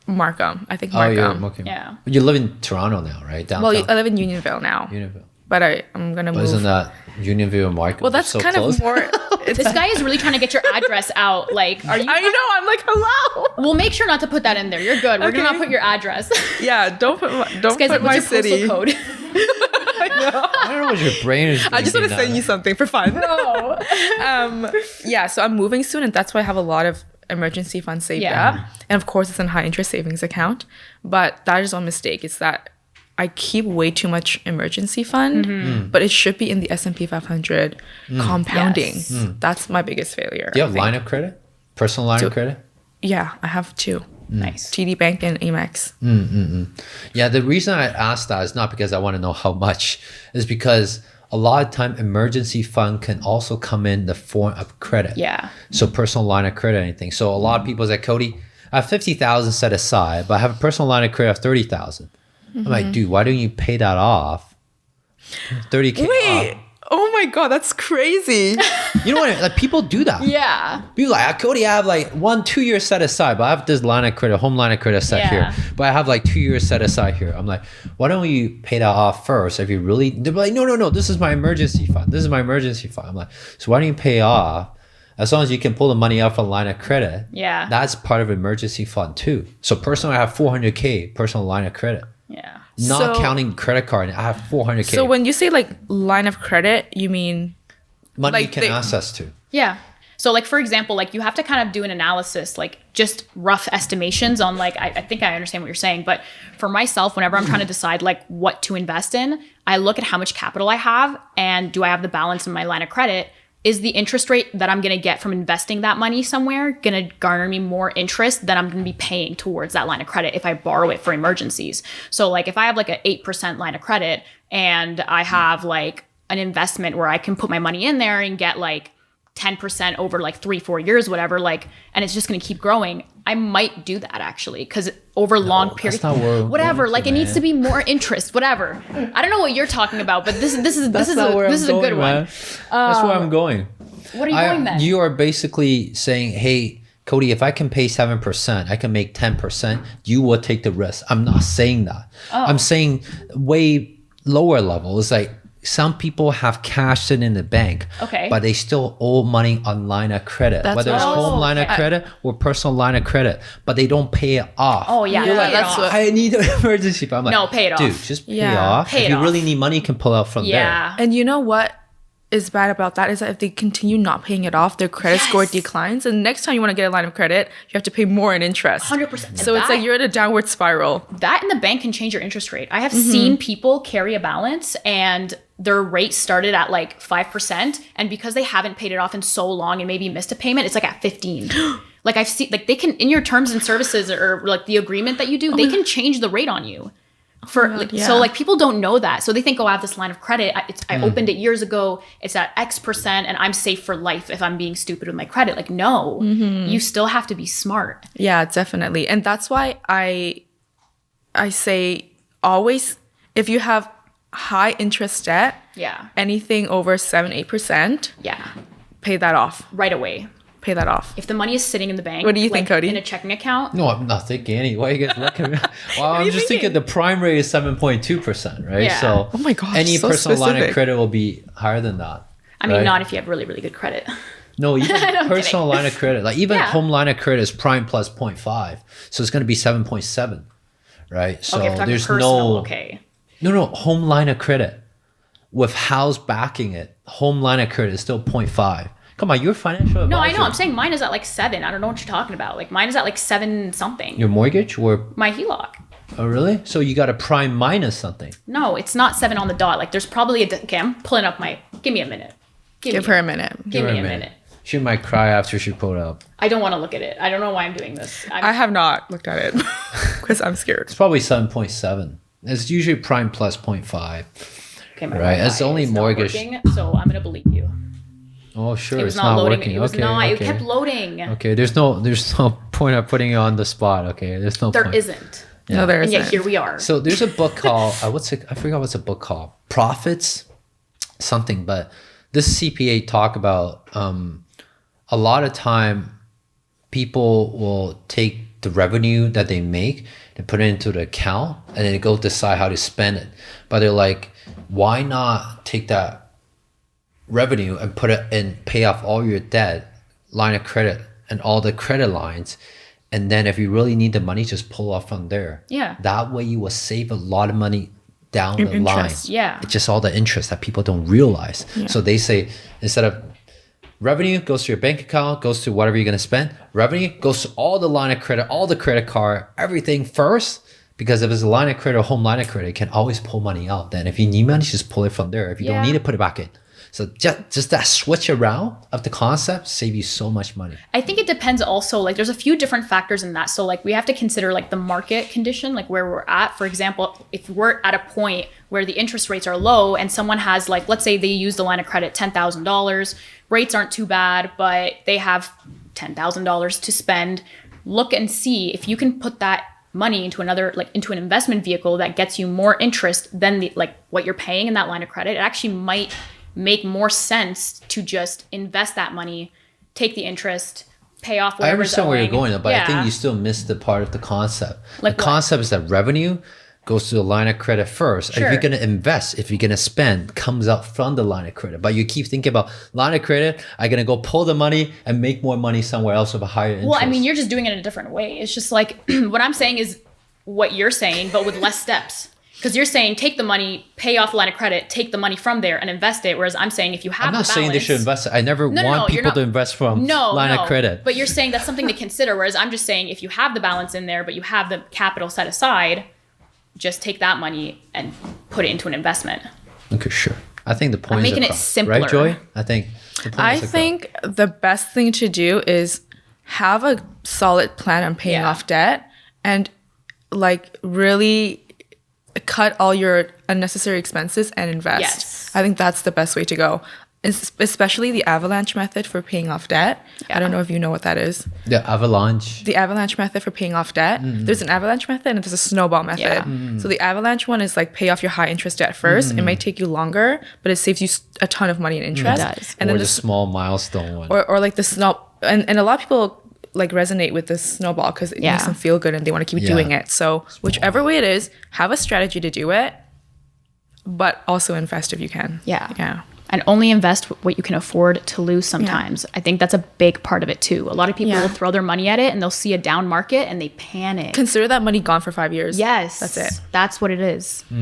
Markham. I think Oh, you're Markham. okay. Yeah. But you live in Toronto now, right? Downtown. Well, I live in Unionville now, Unionville. but I'm gonna But move. isn't that Unionville and Markham? Well, that's so kind close? of more. It's This guy is really trying to get your address out. Like, are you? I know. I'm like, hello. We'll make sure not to put that in there. You're good. We're gonna Okay. not put your address. Yeah, don't put This guy's like, my what's your city. postal code? I don't know what your brain is I just want to thinking send now. you something for fun. No. Yeah, so I'm moving soon, and that's why I have a lot of emergency funds saved Yeah. up. And of course, it's in high interest savings account. But that is one mistake. It's that I keep way too much emergency fund, but it should be in the S&P 500 compounding. Yes. That's my biggest failure. Do you I have think. line of credit? Personal line of credit? Yeah, I have two. Nice. TD Bank and Amex. Yeah, the reason I asked that is not because I want to know how much, is because a lot of time emergency fund can also come in the form of credit. Yeah. So personal line of credit, anything. So a lot of people say, Cody, I have 50,000 set aside, but I have a personal line of credit of 30,000. I'm like, dude, why don't you pay that off? 30K Wait. off. Oh my God, that's crazy. You know what? Like people do that. Yeah. People like, Cody, I have like 1-2 years set aside, but I have this line of credit, home line of credit set Yeah. here, but I have like 2 years set aside here. I'm like, why don't you pay that off first? If you really, they're like, no, this is my emergency fund. This is my emergency fund. I'm like, so why don't you pay off? As long as you can pull the money out from line of credit, Yeah. that's part of emergency fund too. So personally, I have 400K personal line of credit, Yeah. not So- counting credit card. I have 400K. So when you say like line of credit, you mean money like you can they- access to. Yeah. So like for example, like you have to kind of do an analysis, like just rough estimations on like I think I understand what you're saying, but for myself, whenever I'm trying to decide like what to invest in, I look at how much capital I have and do I have the balance in my line of credit? Is the interest rate that I'm gonna get from investing that money somewhere gonna garner me more interest than I'm gonna be paying towards that line of credit if I borrow it for emergencies? So like if I have like an 8% line of credit and I have like an investment where I can put my money in there and get like 10% over like 3-4 years, whatever, like, and it's just going to keep growing, I might do that actually. Cause over long periods, not where we're whatever, going like to, it needs man. to be more interest, whatever. I don't know what you're talking about, but this is not where this I'm is a good going, one. man. That's where I'm going. What are you going then? You are basically saying, hey, Cody, if I can pay 7%, I can make 10%, you will take the risk. I'm not saying that. Oh. I'm saying way lower level. It's like some people have cash sitting in the bank, Okay. but they still owe money on line of credit, That's whether what it's I was- home line of okay. credit or personal line of credit, but they don't pay it off. Oh yeah, Yeah, pay it that's off. what- I need an emergency fund. I'm like, No, pay it dude, off. just pay Yeah. off. Pay if it you off. really need money, you can pull out from Yeah. And you know what is bad about that is that if they continue not paying it off, their credit score Yes. declines. And next time you want to get a line of credit, you have to pay more in interest. 100%. So it's like you're in a downward spiral. that in the bank can change your interest rate. I have seen people carry a balance and their rate started at like 5%. And because they haven't paid it off in so long and maybe missed a payment, it's like at 15. Like I've seen, like they can, in your terms and services or like the agreement that you do, they can change the rate on you. yeah. So like people don't know that. So they think, oh, I have this line of credit. I opened it years ago. It's at X% and I'm safe for life if I'm being stupid with my credit. Like, no, you still have to be smart. Yeah, definitely. And that's why I say always, if you have high interest debt, Yeah. anything over 7-8%, Yeah. pay that off. Right away. pay that off? If the money is sitting in the bank, What do you think, Cody? In a checking account? No, I'm not thinking any. Why you guys looking at me? Well, I'm just thinking the prime rate is 7.2%, right? Yeah. So Oh my gosh, any so personal line of specific. credit will be higher than that. I mean, right? not if you have really, really good credit. No, even I'm personal kidding. line of credit, like even Yeah. home line of credit is prime plus 0.5. So it's going to be 7.7, right? So Okay, if we're talking there's personal, no, okay. no, home line of credit with house backing it. Home line of credit is still 0.5. Come on, you're a financial advisor. No, I know. I'm saying mine is at like 7. I don't know what you're talking about. Like mine is at like 7 something. Your mortgage or, My HELOC. oh really? So you got a prime minus something. No, it's not 7 on the dot. Like there's probably okay, I'm pulling up my, give me a minute. Give her a minute. Give her me a a minute. minute. She might cry after she pulled it up. I don't want to look at it. I don't know why I'm doing this. I have not looked at it because I'm scared. It's probably 7.7. It's usually prime plus 0.5. Okay, my Right, Wi-Fi it's only is not mortgage. working, so I'm gonna believe you. Oh sure, It was it's not not loading. working. It was okay, not. okay. It kept loading. Okay, there's no point of putting you on the spot. Okay, there's no There point. isn't. No, there And isn't. yet here we are. So there's a book called I forgot what's the book called. Profits, something. But this CPA talk about a lot of time people will take the revenue that they make and put it into the account and then they go decide how to spend it. But they're like, why not take that revenue and put it and pay off all your debt, line of credit, and all the credit lines, and then if you really need the money, just pull off from there. Yeah. That way you will save a lot of money down the interest. line. Yeah. It's just all the interest that people don't realize. So they say instead of revenue goes to your bank account, goes to whatever you're gonna spend. Revenue goes to all the line of credit, all the credit card, everything first. Because if it's a line of credit or home line of credit, you can always pull money out. Then if you need money, just pull it from there. If you don't Yeah. need it, put it back in. So just that switch around of the concept save you so much money. I think it depends also, like there's a few different factors in that. So like we have to consider like the market condition, like where we're at. For example, if we're at a point where the interest rates are low and someone has like, let's say they use the line of credit $10,000, rates aren't too bad, but they have $10,000 to spend. Look and see if you can put that money into another, like into an investment vehicle that gets you more interest than the, like what you're paying in that line of credit. It actually might make more sense to just invest that money, take the interest, pay off I whatever's understand where you're owing. going, but I think Yeah. you still missed the part of the concept. Like the what? concept is that revenue goes to the line of credit first. Sure. If you're gonna invest, if you're gonna spend, comes out from the line of credit. But you keep thinking about line of credit, I'm gonna go pull the money and make more money somewhere else with a higher interest. Well, I mean, you're just doing it in a different way. It's just like what I'm saying is what you're saying, but with less steps. Because you're saying take the money, pay off the line of credit, take the money from there and invest it. Whereas I'm saying if you have I'm not the saying they balance- should invest. I never No, want you're people not- to invest from line of credit. But you're saying that's something to consider. Whereas I'm just saying if you have the balance in there, but you have the capital set aside, just take that money and put it into an investment. Okay, sure. I think the point is making it across, simpler. right, Joy? I think the point I is across. think the best thing to do is have a solid plan on paying Yeah. off debt and like really cut all your unnecessary expenses and invest. Yes. I think that's the best way to go. Especially the avalanche method for paying off debt. I don't know if you know what that is. the avalanche. The avalanche method for paying off debt. There's an avalanche method and there's a snowball method. Yeah. So the avalanche one is like pay off your high interest debt first. It might take you longer, but it saves you a ton of money in interest. It does. And or then the small milestone one. or like the snow and a lot of people like resonate with the snowball because it Yeah. makes them feel good and they want to keep Yeah. doing it. So whichever way it is, have a strategy to do it, but also invest if you can. Yeah. Yeah. And only invest what you can afford to lose sometimes. I think that's a big part of it too. A lot of people Yeah. will throw their money at it and they'll see a down market and they panic. Consider that money gone for 5 years. Yes. That's it. That's what it is. What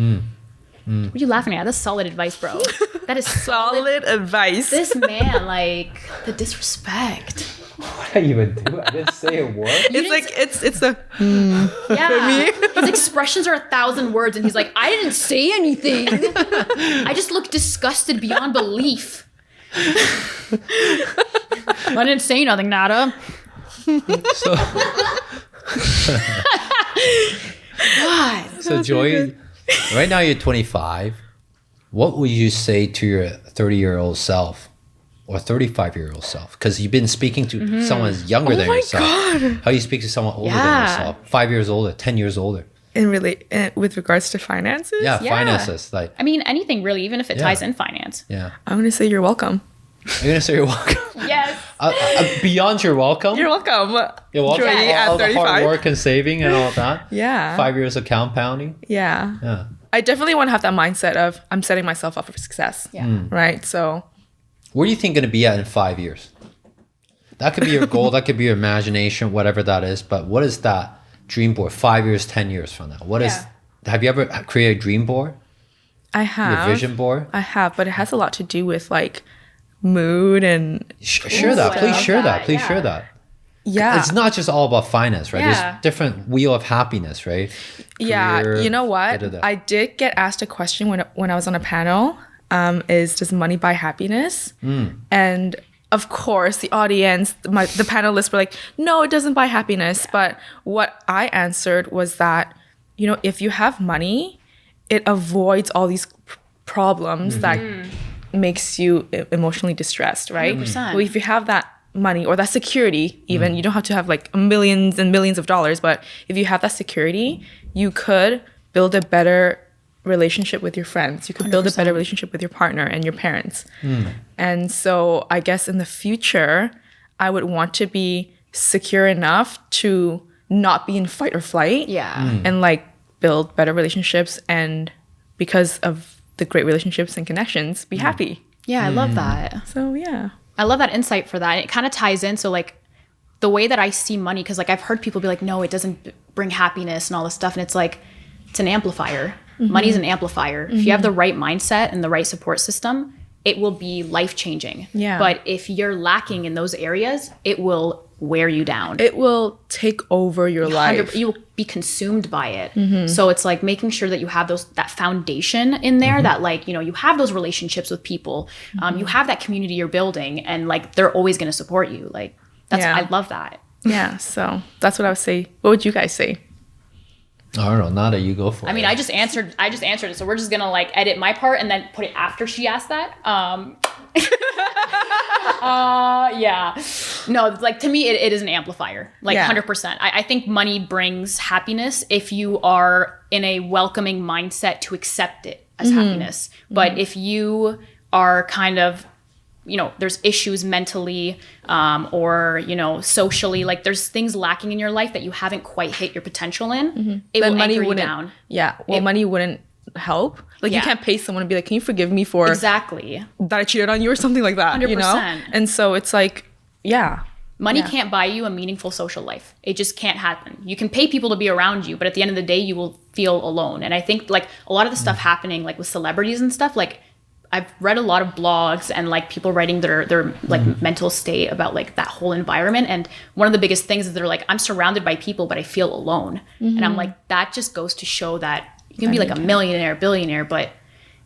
are you laughing at? That's solid advice, bro. That is solid. Solid advice. This man, like, the disrespect. What did I even do? I didn't say a word. It's like it's a Yeah. His expressions are 1,000 words and he's like, I didn't say anything. I just look disgusted beyond belief. I didn't say nothing, Nada. So, God. so Joy, right now you're 25. What would you say to your 30-year-old self or 35-year-old self? Because you've been speaking to someone younger than my yourself. God. How you speak to someone older than Yeah. yourself? 5 years older, 10 years older. and really with regards to finances. Yeah, Yeah. finances. Like, I mean, anything really, even if it ties in finance. yeah. I'm gonna say you're welcome. You're gonna say you're welcome. Yes. Beyond you're welcome. You're welcome. You're welcome. Joyee at All the hard 35. work and saving and all that. Yeah. 5 years of compounding. Yeah. Yeah. I definitely want to have that mindset of I'm setting myself up for success. Yeah. Right. So Where do you think gonna be at in 5 years? That could be your goal. That could be your imagination, whatever that is. But what is that dream board? 5 years, 10 years from now. What is? Have you ever created a dream board? I have Your vision board? I have, but it has a lot to do with like mood and Share that. I Please love share that. that. Please Yeah. share that. yeah. It's not just all about finance, right? Yeah. There's different wheel of happiness, right? Yeah, Career, you know what? da-da-da. I did get asked a question when I was on a panel. Does money buy happiness? And of course, the audience, the panelists were like, "No, it doesn't buy happiness." But what I answered was that, if you have money, it avoids all these problems that makes you emotionally distressed, right? 100%. Well, if you have that money or that security, even you don't have to have like millions and millions of dollars, but if you have that security, you could build a better relationship with your friends. You could build a better relationship with your partner and your parents. And so I guess in the future, I would want to be secure enough to not be in fight or flight. Yeah. And like build better relationships, and because of the great relationships and connections, be happy. Yeah, I love that. So yeah. I love that insight for that. It kind of ties in. So like the way that I see money, because like I've heard people be like, no, it doesn't bring happiness and all this stuff. And it's like, it's an amplifier. Money is an amplifier. If you have the right mindset and the right support system, it will be life-changing. Yeah. But if you're lacking in those areas, it will wear you down. It will take over your life. You will be consumed by it. So it's like making sure that you have that foundation in there, that like, you have those relationships with people. You have that community you're building, and like they're always going to support you. Like I love that. Yeah, so that's what I would say. What would you guys say? I don't know. Nada, you go for it. I mean, I just answered it. So we're just going to like edit my part and then put it after she asked that. Yeah. No, like to me, it is an amplifier, like 100%. I think money brings happiness if you are in a welcoming mindset to accept it as happiness. But if you are kind of, there's issues mentally or, socially, like there's things lacking in your life that you haven't quite hit your potential in, it Then will money anchor you wouldn't- down. Yeah, well, money wouldn't help. Like you can't pay someone and be like, "Can you forgive me for Exactly. that I cheated on you," or something like that. 100%. And so it's like, yeah. Money can't buy you a meaningful social life. It just can't happen. You can pay people to be around you, but at the end of the day, you will feel alone. And I think like a lot of the stuff happening like with celebrities and stuff, like I've read a lot of blogs and like people writing their like mental state about like that whole environment. And one of the biggest things is they're like, I'm surrounded by people, but I feel alone. And I'm like, that just goes to show that you can be like a millionaire, billionaire, but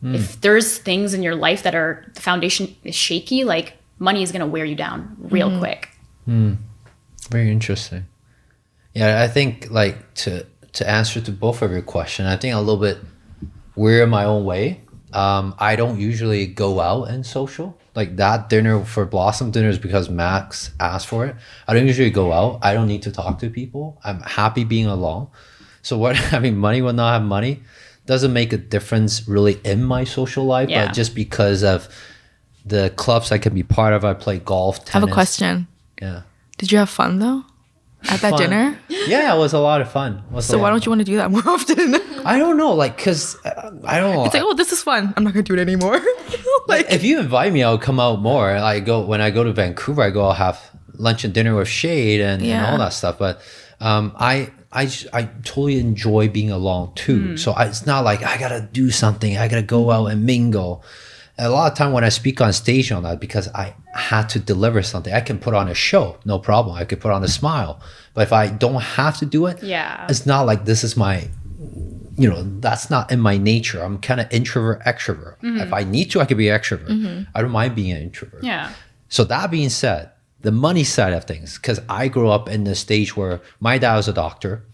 if there's things in your life that are, the foundation is shaky, like money is going to wear you down real quick. Very interesting. Yeah, I think like to answer to both of your question, I think a little bit we're in my own way. I don't usually go out and social. Like that dinner for Blossom dinner is because Max asked for it. I don't usually go out. I don't need to talk to people. I'm happy being alone. So what having money or not have money doesn't make a difference really in my social life. Yeah. But just because of the clubs I can be part of, I play golf, tennis. I have a question. Yeah. Did you have fun though at that Fun. dinner? Yeah, it was a lot of fun. So why don't you want to do that more often? I don't know, like, cause I don't know. It's like, oh, this is fun. I'm not gonna do it anymore. like, If you invite me, I'll come out more. When I go to Vancouver, I'll have lunch and dinner with Shade and all that stuff. But I totally enjoy being alone too. So it's not like I gotta do something. I gotta go out and mingle. A lot of time when I speak on stage on that, because I had to deliver something, I can put on a show, no problem. I could put on a smile. But if I don't have to do it, it's not like this is my, that's not in my nature. I'm kind of introvert, extrovert. If I need to, I could be extrovert. I don't mind being an introvert. Yeah. So that being said, the money side of things, because I grew up in the stage where my dad was a doctor,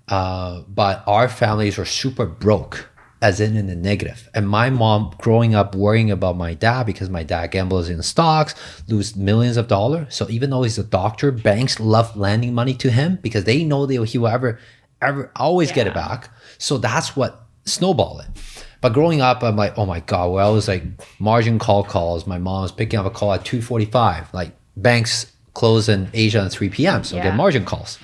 but our families were super broke, as in the negative. And my mom growing up worrying about my dad because my dad gambles in stocks, lose millions of dollars. So even though he's a doctor, banks love lending money to him because they know he will ever always get it back. So that's what snowball it. But growing up, I'm like, oh my God, well, I was like margin calls. My mom was picking up a call at 2:45. Like banks close in Asia at 3 p.m. So I get margin calls.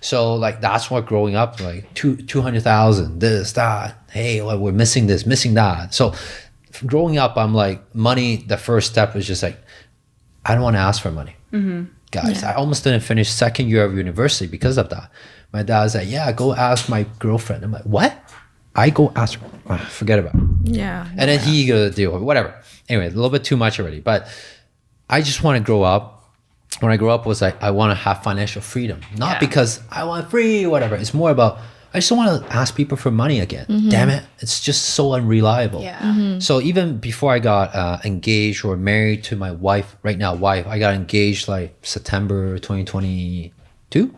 So like that's what growing up, like 200,000, this, that. Hey, well, we're missing this, missing that. So growing up, I'm like, money, the first step was just like, I don't want to ask for money. Guys, I almost didn't finish second year of university because of that. My dad was like, yeah, go ask my girlfriend. I'm like, what? I go ask her. Forget about it. Yeah. And then he go deal with whatever. Anyway, a little bit too much already. But I just want to grow up. When I grow up was like, I want to have financial freedom. Not because I want free, whatever. It's more about, I just don't want to ask people for money again. Damn it. It's just so unreliable. Yeah. So even before I got engaged or married to my wife, right now wife, I got engaged like September 2022.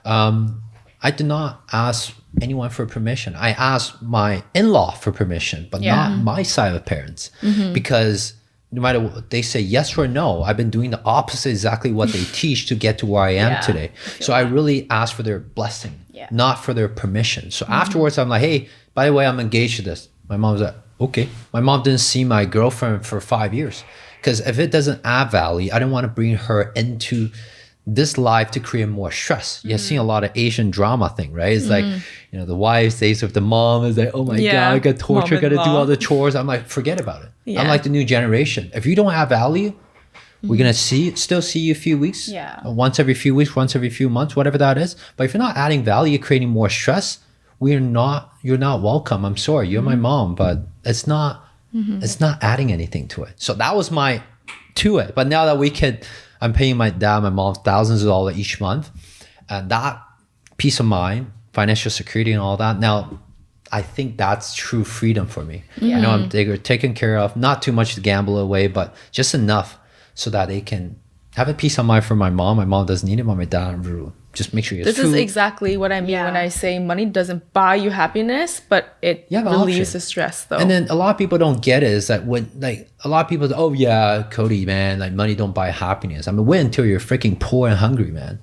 I did not ask anyone for permission. I asked my in-law for permission, but not my side of parents. Because no matter what they say yes or no, I've been doing the opposite exactly what they teach to get to where I am today. So I really asked for their blessing, not for their permission. So afterwards, I'm like, hey, by the way, I'm engaged to this. My mom was like, okay. My mom didn't see my girlfriend for 5 years. Because if it doesn't add value, I don't want to bring her into this life to create more stress. You're seeing a lot of Asian drama thing, right? It's like, you know, the wife stays with the mom, is like, oh my God, I got tortured, got to do all the chores. I'm like, forget about it. I'm like the new generation. If you don't have value, we're going to still see you a few weeks, once every few weeks, once every few months, whatever that is. But if you're not adding value, you're creating more stress, you're not welcome. I'm sorry, you're my mom, but it's not adding anything to it. So that was my to it. But now that I'm paying my dad, my mom thousands of dollars each month, and that peace of mind, financial security, and all that. Now, I think that's true freedom for me. I know I'm taken care of, not too much to gamble away, but just enough so that they can have a peace of mind for my mom. My mom doesn't need it, but my dad will. Just make sure you. This is exactly what I mean when I say money doesn't buy you happiness, but it relieves the stress, though. And then a lot of people don't get it is that when like a lot of people say, oh yeah, Cody, man, like money don't buy happiness. I mean, wait until you're freaking poor and hungry, man.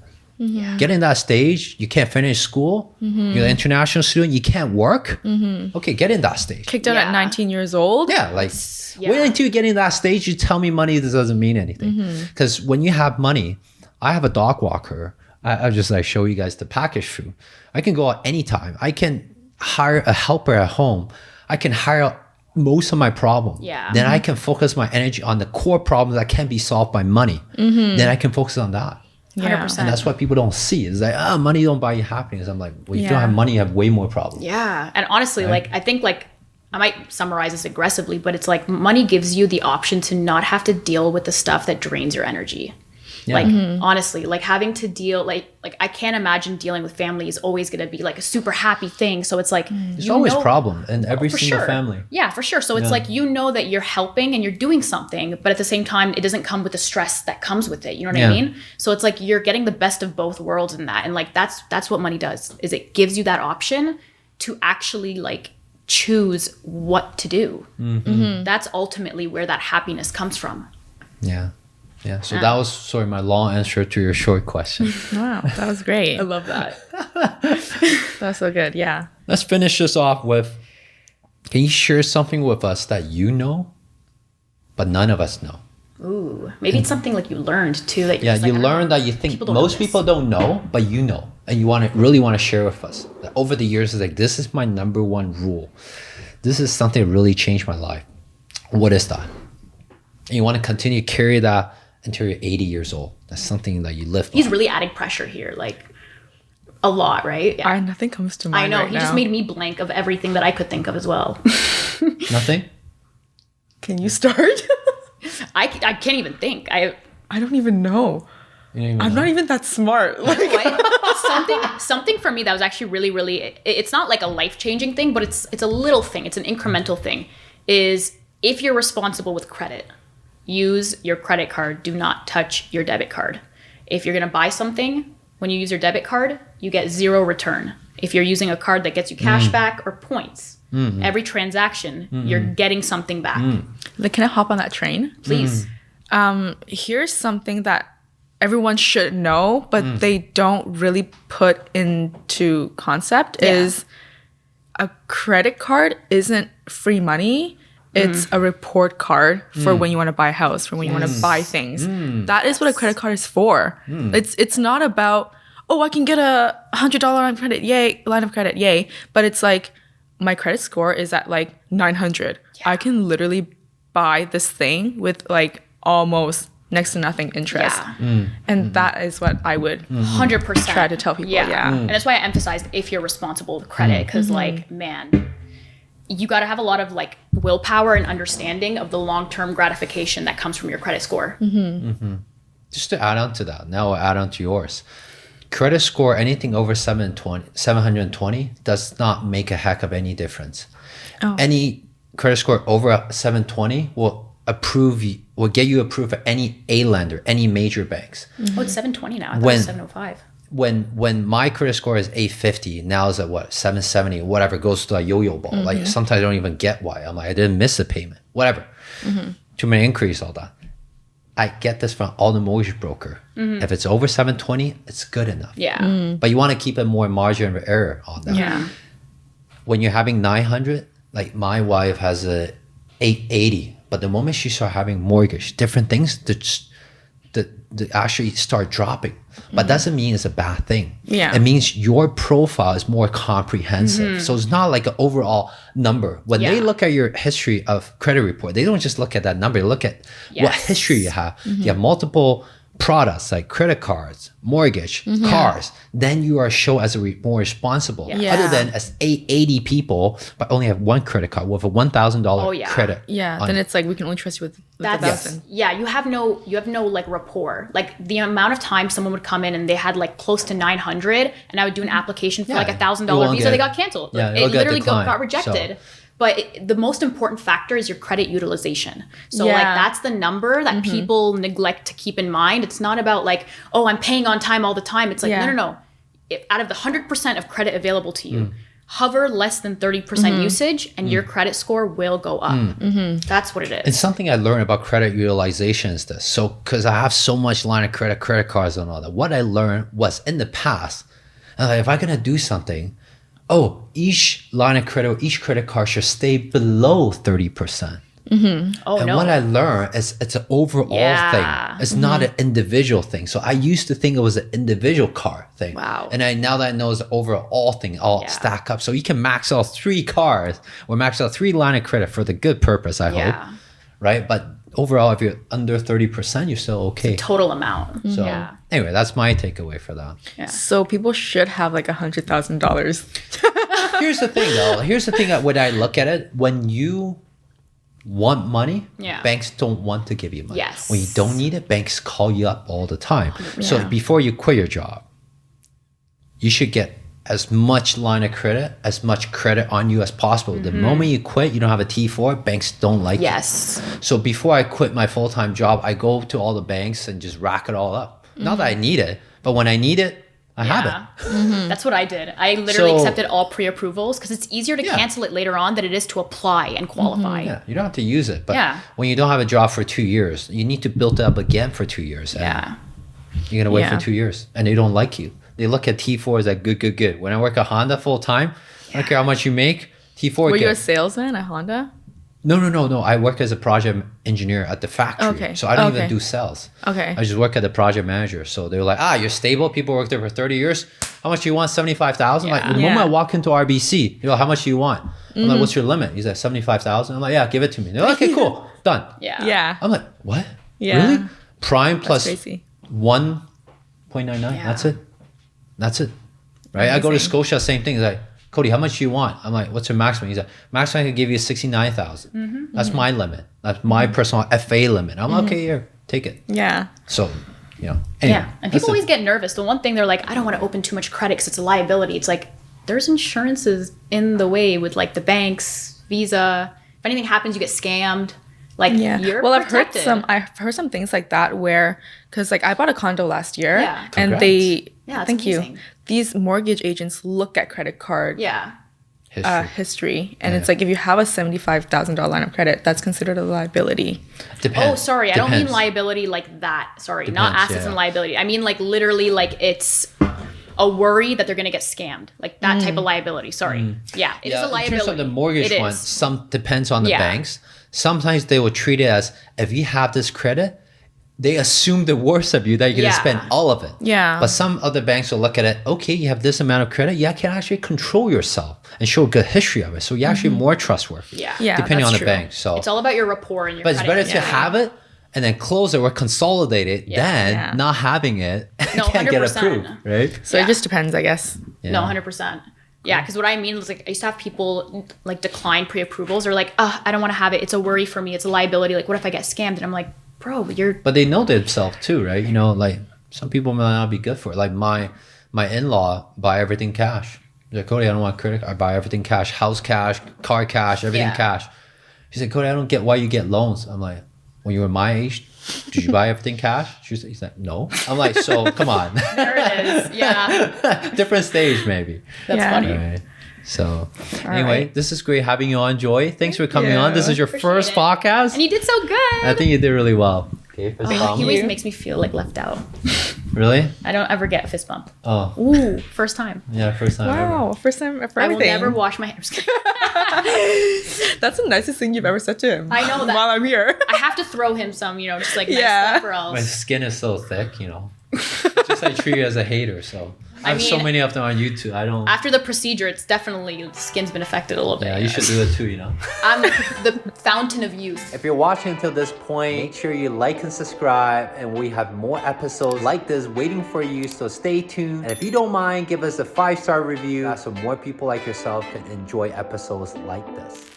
Get in that stage, you can't finish school. You're an international student, you can't work. Okay, get in that stage. Kicked out at 19 years old. Yeah, like wait until you get in that stage. You tell me money doesn't mean anything. Because when you have money, I have a dog walker. I'll just like show you guys the package food. I can go out anytime. I can hire a helper at home. I can hire most of my problem. Then I can focus my energy on the core problems that can be solved by money. Then I can focus on that. 100%. And that's what people don't see. It's like, money don't buy you happiness. I'm like, well, you don't have money, you have way more problems. Yeah. And honestly, like, I think like, I might summarize this aggressively, but it's like money gives you the option to not have to deal with the stuff that drains your energy. Like, honestly, like having to deal, like I can't imagine dealing with family is always going to be like a super happy thing. So it's like, there's always a problem in every single family. Yeah, for sure. So it's like, you know that you're helping and you're doing something, but at the same time, it doesn't come with the stress that comes with it. You know what I mean? So it's like, you're getting the best of both worlds in that. And like, that's what money does, is it gives you that option to actually like choose what to do. That's ultimately where that happiness comes from. Yeah, so that was sort of my long answer to your short question. Wow, that was great. I love that. That's so good, yeah. Let's finish this off with, can you share something with us that you know, but none of us know? Ooh, maybe it's something like you learned too. That you learned that you think most people don't know, but you know, and you really want to share with us. That over the years, it's like, this is my number one rule. This is something that really changed my life. What is that? And you want to continue to carry that until you're 80 years old. That's something that you live He's really adding pressure here, like a lot, right? Yeah. Nothing comes to mind. I know, right he now. just made me blank of everything that I could think of as well. Nothing? Can you start? I can't even think. I don't even know. I'm not even that smart. Like, something for me that was actually really, it's not like a life-changing thing, but it's a little thing. It's an incremental thing. Is if you're responsible with credit, use your credit card. Do not touch your debit card. If you're going to buy something, when you use your debit card, you get 0 return. If you're using a card that gets you cash back or points, every transaction, you're getting something back. Like, can I hop on that train? Please. Here's something that everyone should know, but they don't really put into concept is a credit card isn't free money. It's a report card for when you want to buy a house, for when you want to buy things. That is what a credit card is for. It's not about, oh, I can get a $100 line of credit, yay, line of credit, yay. But it's like, my credit score is at like 900. Yeah. I can literally buy this thing with like almost next to nothing interest. Yeah. And that is what I would 100% try to tell people. Yeah. And that's why I emphasized if you're responsible with credit, because like, man, you got to have a lot of like willpower and understanding of the long-term gratification that comes from your credit score. Just to add on to that, now I'll add on to yours. Credit score, anything over 720 does not make a heck of any difference. Any credit score over 720 will get you approved for any A lender, any major banks. Oh, it's 720 now. I thought it was 705. When my credit score is 850, now is at what, 770, whatever, goes to a yo-yo ball. Like sometimes I don't even get why. I'm like, I didn't miss a payment, whatever. Too many increase, all that. I get this from all the mortgage broker. If it's over 720, it's good enough. Yeah. But you want to keep it more margin of error on that. Yeah. When you're having 900, like my wife has a 880, but the moment she start having mortgage, different things, the actually start dropping. But doesn't mean it's a bad thing. Yeah. It means your profile is more comprehensive. So it's not like an overall number. When they look at your history of credit report, they don't just look at that number. They look at what history you have. You have multiple products like credit cards, mortgage, cars. Then you are shown as more responsible. Other than as 80 people, but only have one credit card with a $1,000 credit. Yeah, then it's like we can only trust you with That's 1,000. Yeah, you have no like rapport. Like the amount of time someone would come in and they had like close to 900, and I would do an application for like $1,000 visa, they got canceled. Yeah, it literally got So. rejected. But the most important factor is your credit utilization. So like that's the number that people neglect to keep in mind. It's not about like, oh, I'm paying on time all the time. It's like, no. If out of the 100% of credit available to you, hover less than 30% usage and your credit score will go up. That's what it is. And something I learned about credit utilization is this. So, because I have so much line of credit cards and all that, what I learned was in the past, if I'm going to do something, each line of credit, each credit card should stay below 30%. What I learned is it's an overall thing. It's not an individual thing. So I used to think it was an individual card thing. Wow. And now that I know it's an overall thing, all stack up. So you can max out 3 cards or max out 3 line of credit for the good purpose, I hope. Right? But overall, if you're under 30%, you're still okay. It's the total amount. So anyway, that's my takeaway for that. Yeah. So people should have like $100,000. Here's the thing though. Here's the thing that when I look at it, when you want money, banks don't want to give you money. Yes. When you don't need it, banks call you up all the time. So before you quit your job, you should get as much line of credit, as much credit on you as possible. The moment you quit, you don't have a T4, banks don't like you. So before I quit my full-time job, I go to all the banks and just rack it all up. Not that I need it, but when I need it, I have it. That's what I did. I literally accepted all pre-approvals because it's easier to cancel it later on than it is to apply and qualify. Yeah, you don't have to use it. But when you don't have a job for 2 years, you need to build it up again for 2 years. And you're going to wait for 2 years and they don't like you. They look at T4 as like good. When I work at Honda full time, I don't care how much you make, T4 Were good. you a salesman at Honda? No. I work as a project engineer at the factory. Okay. So I don't even do sales. Okay. I just work at the project manager. So they were like, you're stable. People work there for 30 years. How much do you want? 75,000? Like the moment I walk into RBC, how much do you want? I'm like, what's your limit? He's like, 75,000. I'm like, yeah, give it to me. They're like, okay, cool. Done. Yeah. I'm like, what? Yeah. Really? Prime plus That's crazy. 1.99. That's it. Right? Amazing. I go to Scotia, same thing. He's like, Cody, how much do you want? I'm like, what's your maximum? He's like, maximum I can give you 69,000. That's my limit. That's my personal FA limit. I'm like, okay, here, take it. Yeah. So, anyway, and people always get nervous. The one thing they're like, I don't want to open too much credit because it's a liability. It's like, there's insurances in the way with like the banks, Visa. If anything happens, you get scammed. Like you're protected. I've heard some things like that where, because like I bought a condo last year, and Congrats. thank you. These mortgage agents look at credit card history, and it's like if you have a $75,000 line of credit, that's considered a liability. Depends. Oh, sorry, I don't mean liability like that. Sorry, not assets and liability. I mean like literally like it's a worry that they're going to get scammed, like that type of liability. Sorry. Yeah, it is a liability. In terms of the mortgage It one, is. some depends on the banks. Sometimes they will treat it as, if you have this credit, they assume the worst of you, that you're going to spend all of it. Yeah. But some other banks will look at it, okay, you have this amount of credit, you can actually control yourself and show a good history of it. So you're actually more trustworthy. Yeah. Depending on that's the true. bank. So It's all about your rapport and your but it's credit. better to have it and then close it or consolidate it than not having it and No, can't get 100%. approved, right? So it just depends, I guess. No, 100%. Yeah, because what I mean is like I used to have people like decline pre-approvals or like, oh, I don't want to have it. It's a worry for me. It's a liability. Like, what if I get scammed? And I'm like, bro, But they know themselves too, right? You know, like some people might not be good for it. Like my in-law buy everything cash. He's like, Cody, I don't want credit. I buy everything cash, house cash, car cash, everything cash. He's like, Cody, I don't get why you get loans. I'm like, when you were my age, did you buy everything cash? He's like, no. I'm like, so come on. there it is. Yeah, Different stage maybe. that's funny. Right. So anyway, right. this is great having you on, Joy. Thanks for coming on. This is your first it. podcast. And you did so good. I think you did really well. Okay, fist He bump. always makes me feel like left out. Really? I don't ever get a fist bump. Oh, Ooh, first time. yeah, first time ever. Wow, first time for I will everything. never wash my hair. That's the nicest thing you've ever said to him. I know that. While I'm here. I have to throw him some, just like nice Yeah. stuff or My else. skin is so thick, Just I treat you as a hater, so I have so mean, many of them on YouTube. I don't. After the procedure, it's definitely the skin's been affected a little bit. Yeah, you should do it too. I'm the fountain of youth. If you're watching until this point, make sure you like and subscribe, and we have more episodes like this waiting for you. So stay tuned, and if you don't mind, give us a 5-star review so more people like yourself can enjoy episodes like this.